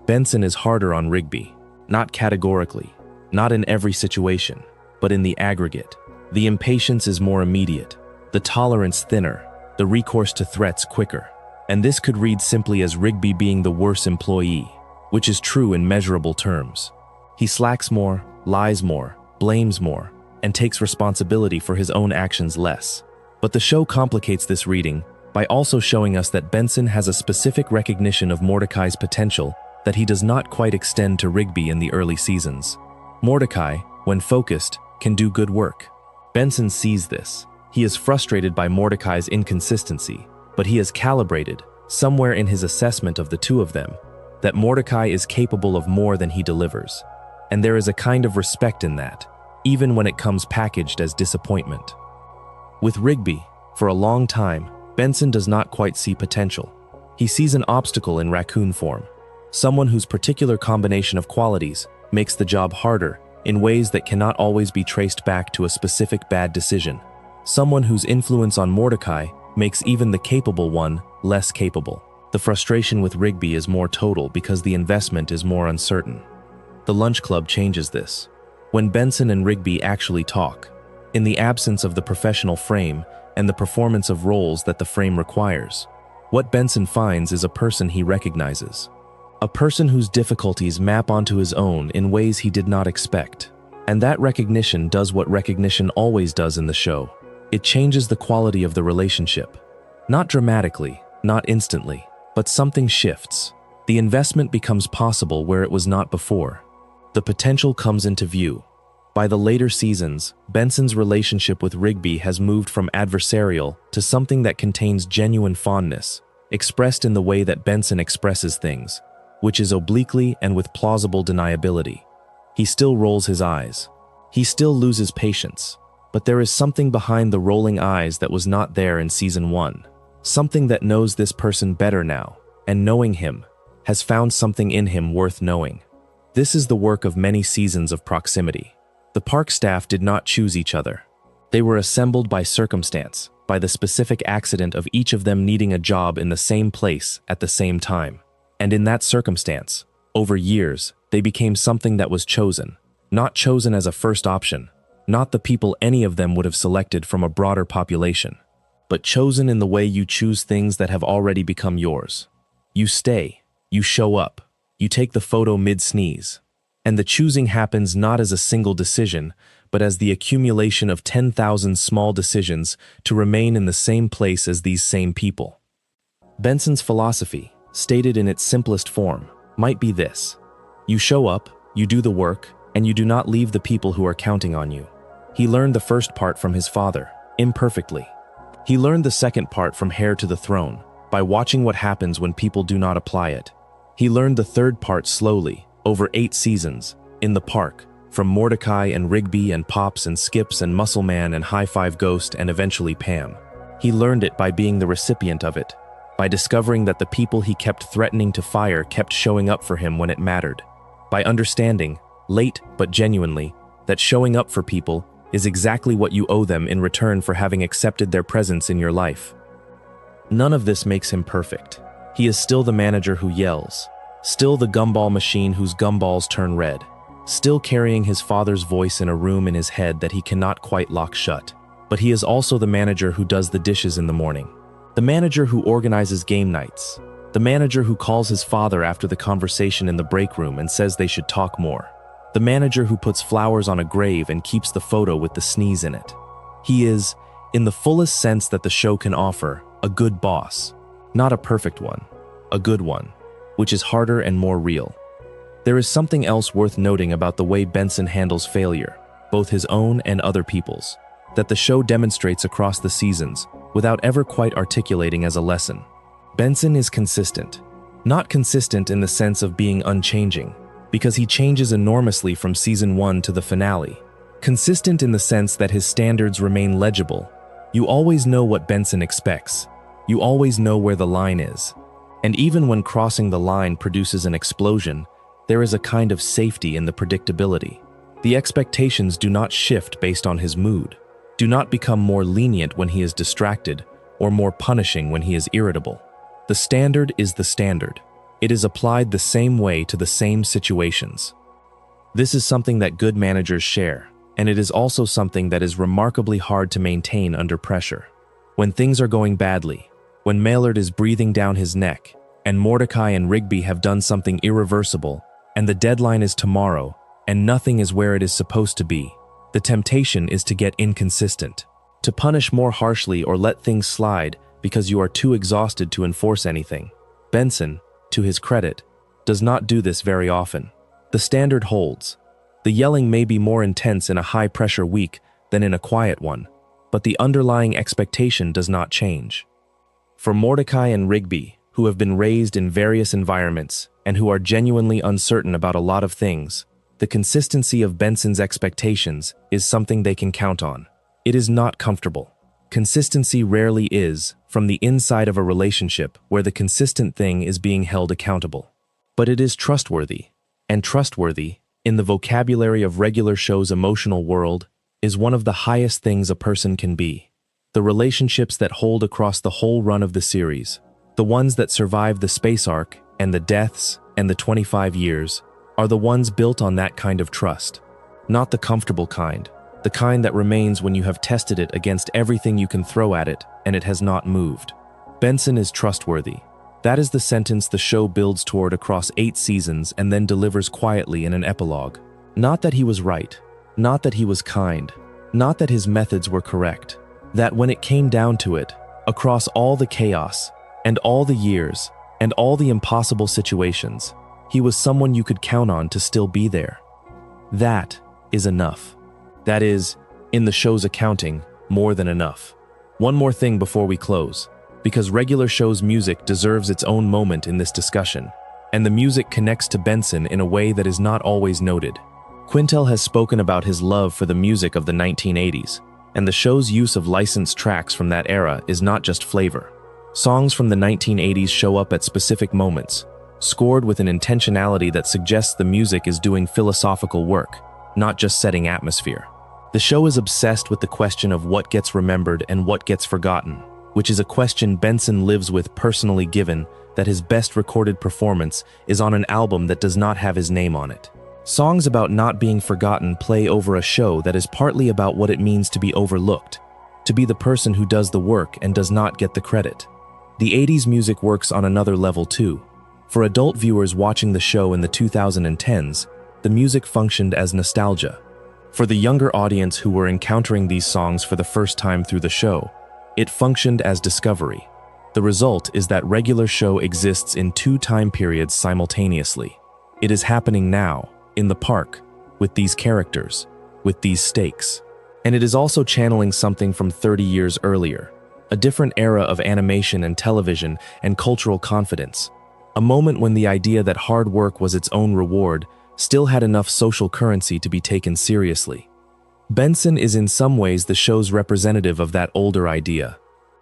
Benson is harder on Rigby, not categorically, not in every situation, but in the aggregate. The impatience is more immediate, the tolerance thinner, the recourse to threats quicker. And this could read simply as Rigby being the worse employee, which is true in measurable terms. He slacks more, lies more, blames more, and takes responsibility for his own actions less. But the show complicates this reading by also showing us that Benson has a specific recognition of Mordecai's potential that he does not quite extend to Rigby in the early seasons. Mordecai, when focused, can do good work. Benson sees this. He is frustrated by Mordecai's inconsistency, but he has calibrated, somewhere in his assessment of the two of them, that Mordecai is capable of more than he delivers. And there is a kind of respect in that, even when it comes packaged as disappointment. With Rigby, for a long time, Benson does not quite see potential. He sees an obstacle in raccoon form, someone whose particular combination of qualities makes the job harder in ways that cannot always be traced back to a specific bad decision. Someone whose influence on Mordecai makes even the capable one less capable. The frustration with Rigby is more total because the investment is more uncertain. The lunch club changes this. When Benson and Rigby actually talk, in the absence of the professional frame and the performance of roles that the frame requires, what Benson finds is a person he recognizes. A person whose difficulties map onto his own in ways he did not expect. And that recognition does what recognition always does in the show. It changes the quality of the relationship. Not dramatically, not instantly, but something shifts. The investment becomes possible where it was not before. The potential comes into view. By the later seasons, Benson's relationship with Rigby has moved from adversarial to something that contains genuine fondness, expressed in the way that Benson expresses things, which is obliquely and with plausible deniability. He still rolls his eyes. He still loses patience. But there is something behind the rolling eyes that was not there in season 1. Something that knows this person better now, and knowing him, has found something in him worth knowing. This is the work of many seasons of proximity. The park staff did not choose each other. They were assembled by circumstance, by the specific accident of each of them needing a job in the same place at the same time. And in that circumstance, over years, they became something that was chosen, not chosen as a first option, not the people any of them would have selected from a broader population, but chosen in the way you choose things that have already become yours. You stay, you show up, you take the photo mid-sneeze. And the choosing happens not as a single decision, but as the accumulation of 10,000 small decisions to remain in the same place as these same people. Benson's philosophy, stated in its simplest form, might be this: you show up, you do the work, and you do not leave the people who are counting on you. He learned the first part from his father, imperfectly. He learned the second part from Heir to the Throne, by watching what happens when people do not apply it. He learned the third part slowly, over 8 seasons, in the park, from Mordecai and Rigby and Pops and Skips and Muscle Man and High Five Ghost and eventually Pam. He learned it by being the recipient of it, by discovering that the people he kept threatening to fire kept showing up for him when it mattered, by understanding, late but genuinely, that showing up for people is exactly what you owe them in return for having accepted their presence in your life. None of this makes him perfect. He is still the manager who yells, still the gumball machine whose gumballs turn red, still carrying his father's voice in a room in his head that he cannot quite lock shut. But he is also the manager who does the dishes in the morning, the manager who organizes game nights, the manager who calls his father after the conversation in the break room and says they should talk more, the manager who puts flowers on a grave and keeps the photo with the sneeze in it. He is, in the fullest sense that the show can offer, a good boss. Not a perfect one, a good one, which is harder and more real. There is something else worth noting about the way Benson handles failure, both his own and other people's, that the show demonstrates across the seasons without ever quite articulating as a lesson. Benson is consistent. Not consistent in the sense of being unchanging, because he changes enormously from season 1 to the finale. Consistent in the sense that his standards remain legible. You always know what Benson expects. You always know where the line is. And even when crossing the line produces an explosion, there is a kind of safety in the predictability. The expectations do not shift based on his mood, do not become more lenient when he is distracted, or more punishing when he is irritable. The standard is the standard. It is applied the same way to the same situations. This is something that good managers share, and it is also something that is remarkably hard to maintain under pressure. When things are going badly, when Maillard is breathing down his neck, and Mordecai and Rigby have done something irreversible, and the deadline is tomorrow, and nothing is where it is supposed to be. The temptation is to get inconsistent, to punish more harshly or let things slide because you are too exhausted to enforce anything. Benson, to his credit, does not do this very often. The standard holds. The yelling may be more intense in a high-pressure week than in a quiet one, but the underlying expectation does not change. For Mordecai and Rigby, who have been raised in various environments and who are genuinely uncertain about a lot of things, the consistency of Benson's expectations is something they can count on. It is not comfortable. Consistency rarely is from the inside of a relationship where the consistent thing is being held accountable. But it is trustworthy, and trustworthy, in the vocabulary of regular show's emotional world, is one of the highest things a person can be. The relationships that hold across the whole run of the series, the ones that survive the space arc and the deaths and the 25 years, are the ones built on that kind of trust. Not the comfortable kind, the kind that remains when you have tested it against everything you can throw at it and it has not moved. Benson is trustworthy. That is the sentence the show builds toward across 8 seasons and then delivers quietly in an epilogue. Not that he was right, not that he was kind, not that his methods were correct, that when it came down to it, across all the chaos, and all the years, and all the impossible situations, he was someone you could count on to still be there. That is enough. That is, in the show's accounting, more than enough. One more thing before we close, because regular show's music deserves its own moment in this discussion, and the music connects to Benson in a way that is not always noted. Quintel has spoken about his love for the music of the 1980s, and the show's use of licensed tracks from that era is not just flavor. Songs from the 1980s show up at specific moments, scored with an intentionality that suggests the music is doing philosophical work, not just setting atmosphere. The show is obsessed with the question of what gets remembered and what gets forgotten, which is a question Benson lives with personally, given that his best recorded performance is on an album that does not have his name on it. Songs about not being forgotten play over a show that is partly about what it means to be overlooked, to be the person who does the work and does not get the credit. The 80s music works on another level too. For adult viewers watching the show in the 2010s, the music functioned as nostalgia. For the younger audience who were encountering these songs for the first time through the show, it functioned as discovery. The result is that regular show exists in 2 time periods simultaneously. It is happening now, in the park, with these characters, with these stakes. And it is also channeling something from 30 years earlier, a different era of animation and television and cultural confidence, a moment when the idea that hard work was its own reward still had enough social currency to be taken seriously. Benson is in some ways the show's representative of that older idea.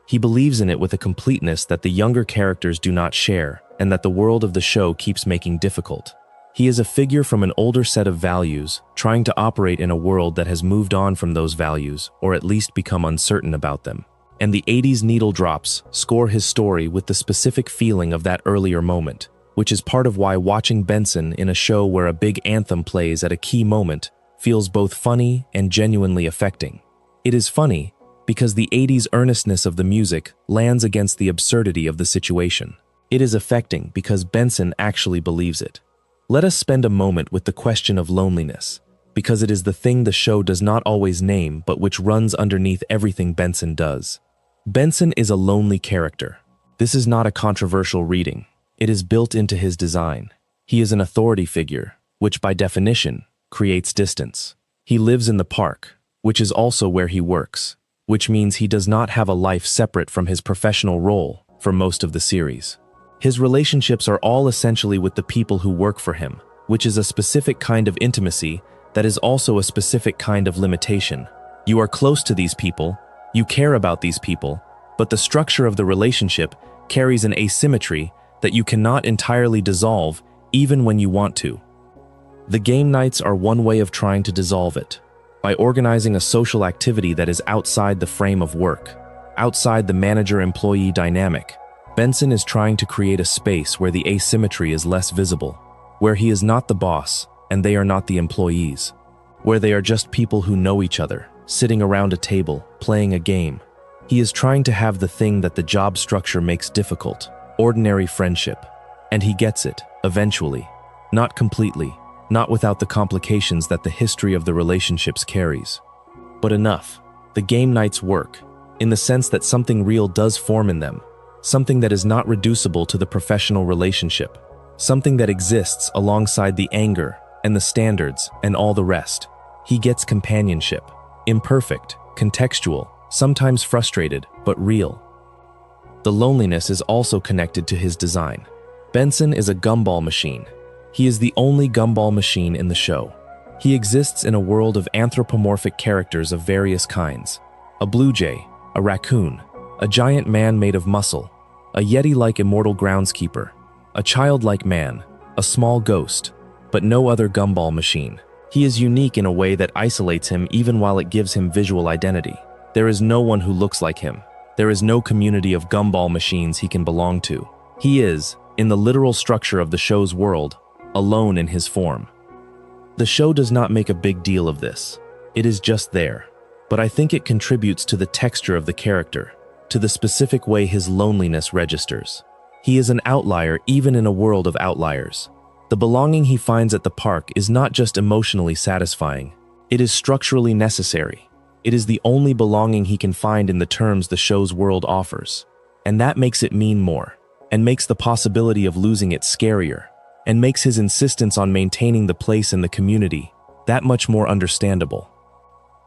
He believes in it with a completeness that the younger characters do not share, and that the world of the show keeps making difficult. He is a figure from an older set of values, trying to operate in a world that has moved on from those values, or at least become uncertain about them. And the 80s needle drops score his story with the specific feeling of that earlier moment, which is part of why watching Benson in a show where a big anthem plays at a key moment feels both funny and genuinely affecting. It is funny because the 80s earnestness of the music lands against the absurdity of the situation. It is affecting because Benson actually believes it. Let us spend a moment with the question of loneliness, because it is the thing the show does not always name but which runs underneath everything Benson does. Benson is a lonely character. This is not a controversial reading. It is built into his design. He is an authority figure, which by definition creates distance. He lives in the park, which is also where he works, which means he does not have a life separate from his professional role for most of the series. His relationships are all essentially with the people who work for him, which is a specific kind of intimacy that is also a specific kind of limitation. You are close to these people, you care about these people, but the structure of the relationship carries an asymmetry that you cannot entirely dissolve even when you want to. The game nights are one way of trying to dissolve it, by organizing a social activity that is outside the frame of work, outside the manager-employee dynamic. Benson is trying to create a space where the asymmetry is less visible, where he is not the boss and they are not the employees, where they are just people who know each other, sitting around a table, playing a game. He is trying to have the thing that the job structure makes difficult, ordinary friendship. And he gets it, eventually. Not completely, not without the complications that the history of the relationships carries. But enough. The game nights work, in the sense that something real does form in them, something that is not reducible to the professional relationship, something that exists alongside the anger and the standards and all the rest. He gets companionship, imperfect, contextual, sometimes frustrated, but real. The loneliness is also connected to his design. Benson is a gumball machine. He is the only gumball machine in the show. He exists in a world of anthropomorphic characters of various kinds. A blue jay, a raccoon, a giant man made of muscle, a yeti-like immortal groundskeeper, a childlike man, a small ghost, but no other gumball machine. He is unique in a way that isolates him even while it gives him visual identity. There is no one who looks like him. There is no community of gumball machines he can belong to. He is, in the literal structure of the show's world, alone in his form. The show does not make a big deal of this. It is just there. But I think it contributes to the texture of the character, to the specific way his loneliness registers. He is an outlier even in a world of outliers. The belonging he finds at the park is not just emotionally satisfying. It is structurally necessary. It is the only belonging he can find in the terms the show's world offers. And that makes it mean more, and makes the possibility of losing it scarier, and makes his insistence on maintaining the place in the community that much more understandable.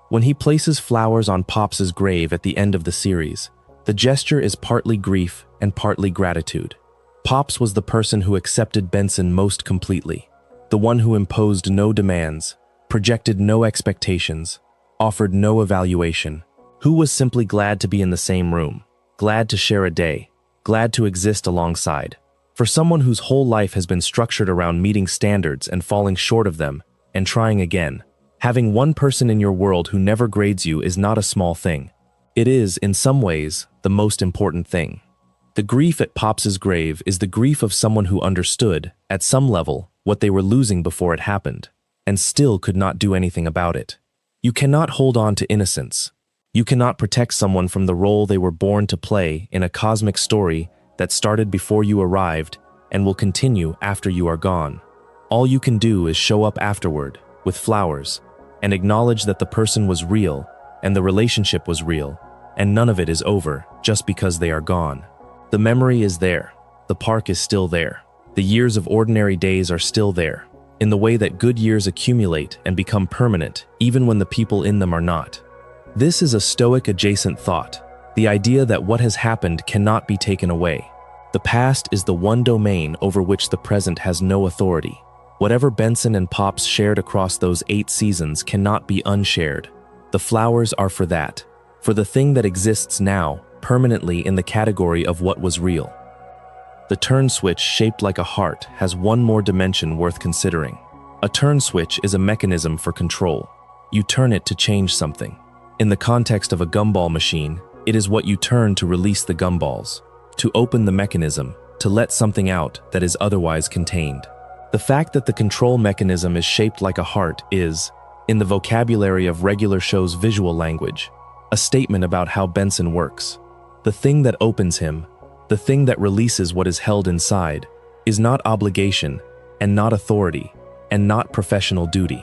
When he places flowers on Pops's grave at the end of the series, the gesture is partly grief and partly gratitude. Pops was the person who accepted Benson most completely, the one who imposed no demands, projected no expectations, offered no evaluation, who was simply glad to be in the same room, glad to share a day, glad to exist alongside. For someone whose whole life has been structured around meeting standards and falling short of them, and trying again, having one person in your world who never grades you is not a small thing. It is, in some ways, the most important thing. The grief at Pops's grave is the grief of someone who understood, at some level, what they were losing before it happened, and still could not do anything about it. You cannot hold on to innocence. You cannot protect someone from the role they were born to play in a cosmic story that started before you arrived and will continue after you are gone. All you can do is show up afterward, with flowers, and acknowledge that the person was real, and the relationship was real, and none of it is over just because they are gone. The memory is there. The park is still there. The years of ordinary days are still there, in the way that good years accumulate and become permanent, even when the people in them are not. This is a Stoic adjacent thought, the idea that what has happened cannot be taken away. The past is the one domain over which the present has no authority. Whatever Benson and Pops shared across those 8 seasons cannot be unshared. The flowers are for that, for the thing that exists now, permanently in the category of what was real. The turn switch shaped like a heart has one more dimension worth considering. A turn switch is a mechanism for control. You turn it to change something. In the context of a gumball machine, it is what you turn to release the gumballs, to open the mechanism, to let something out that is otherwise contained. The fact that the control mechanism is shaped like a heart is, in the vocabulary of regular show's visual language, a statement about how Benson works. The thing that opens him, the thing that releases what is held inside, is not obligation, and not authority, and not professional duty.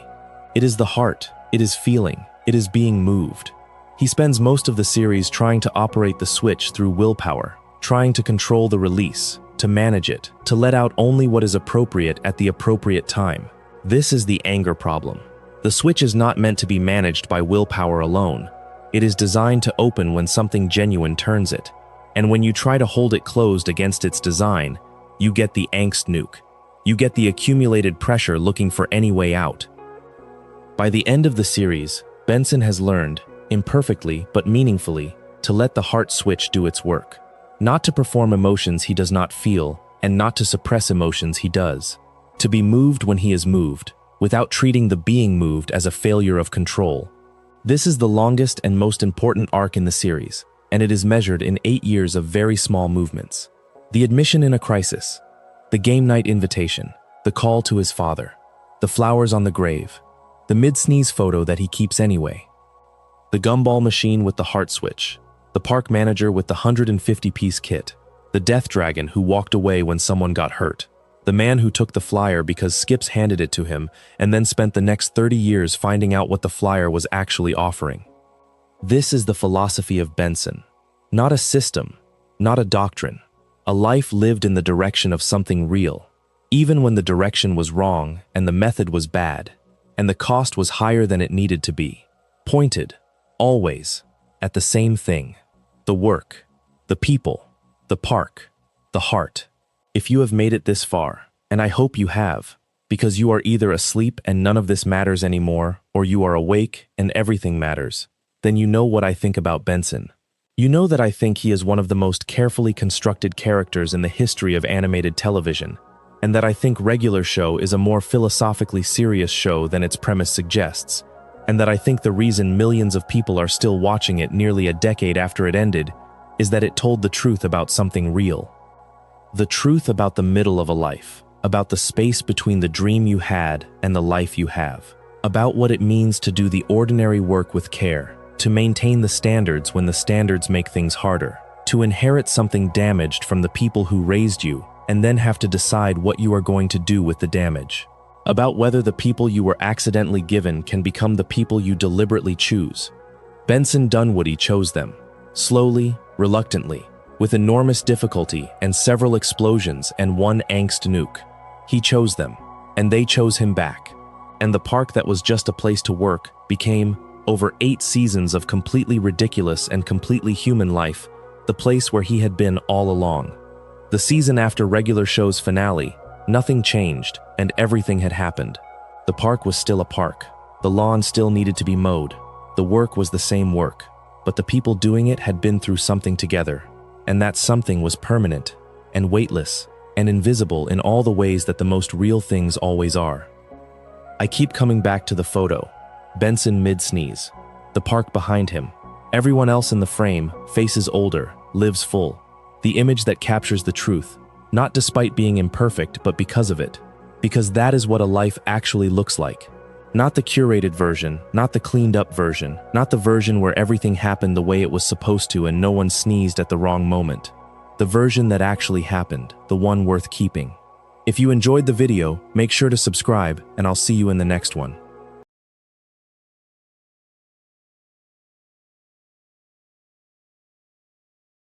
It is the heart, it is feeling, it is being moved. He spends most of the series trying to operate the switch through willpower, trying to control the release, to manage it, to let out only what is appropriate at the appropriate time. This is the anger problem. The switch is not meant to be managed by willpower alone. It is designed to open when something genuine turns it. And when you try to hold it closed against its design, you get the Angst nuke. You get the accumulated pressure looking for any way out. By the end of the series, Benson has learned, imperfectly but meaningfully, to let the heart switch do its work. Not to perform emotions he does not feel, and not to suppress emotions he does. To be moved when he is moved, without treating the being moved as a failure of control. This is the longest and most important arc in the series, and it is measured in 8 years of very small movements. The admission in a crisis, the game night invitation, the call to his father, the flowers on the grave, the mid-sneeze photo that he keeps anyway, the gumball machine with the heart switch, the park manager with the 150-piece kit, the death dragon who walked away when someone got hurt. The man who took the flyer because Skips handed it to him and then spent the next 30 years finding out what the flyer was actually offering. This is the philosophy of Benson. Not a system, not a doctrine. A life lived in the direction of something real, even when the direction was wrong and the method was bad, and the cost was higher than it needed to be. Pointed, always, at the same thing: the work, the people, the park, the heart. If you have made it this far, and I hope you have, because you are either asleep and none of this matters anymore, or you are awake and everything matters, then you know what I think about Benson. You know that I think he is one of the most carefully constructed characters in the history of animated television, and that I think Regular Show is a more philosophically serious show than its premise suggests, and that I think the reason millions of people are still watching it nearly a decade after it ended is that it told the truth about something real. The truth about the middle of a life, about the space between the dream you had and the life you have, about what it means to do the ordinary work with care, to maintain the standards when the standards make things harder, to inherit something damaged from the people who raised you and then have to decide what you are going to do with the damage, about whether the people you were accidentally given can become the people you deliberately choose. Benson Dunwoody chose them, slowly, reluctantly, with enormous difficulty and several explosions and one Angst nuke. He chose them, and they chose him back. And the park that was just a place to work became, over 8 seasons of completely ridiculous and completely human life, the place where he had been all along. The season after Regular Show's finale, nothing changed and everything had happened. The park was still a park. The lawn still needed to be mowed. The work was the same work, but the people doing it had been through something together. And that something was permanent, and weightless, and invisible in all the ways that the most real things always are. I keep coming back to the photo. Benson mid-sneeze. The park behind him. Everyone else in the frame, faces older, lives full. The image that captures the truth, not despite being imperfect, but because of it. Because that is what a life actually looks like. Not the curated version, not the cleaned up version, not the version where everything happened the way it was supposed to and no one sneezed at the wrong moment. The version that actually happened, the one worth keeping. If you enjoyed the video, make sure to subscribe, and I'll see you in the next one.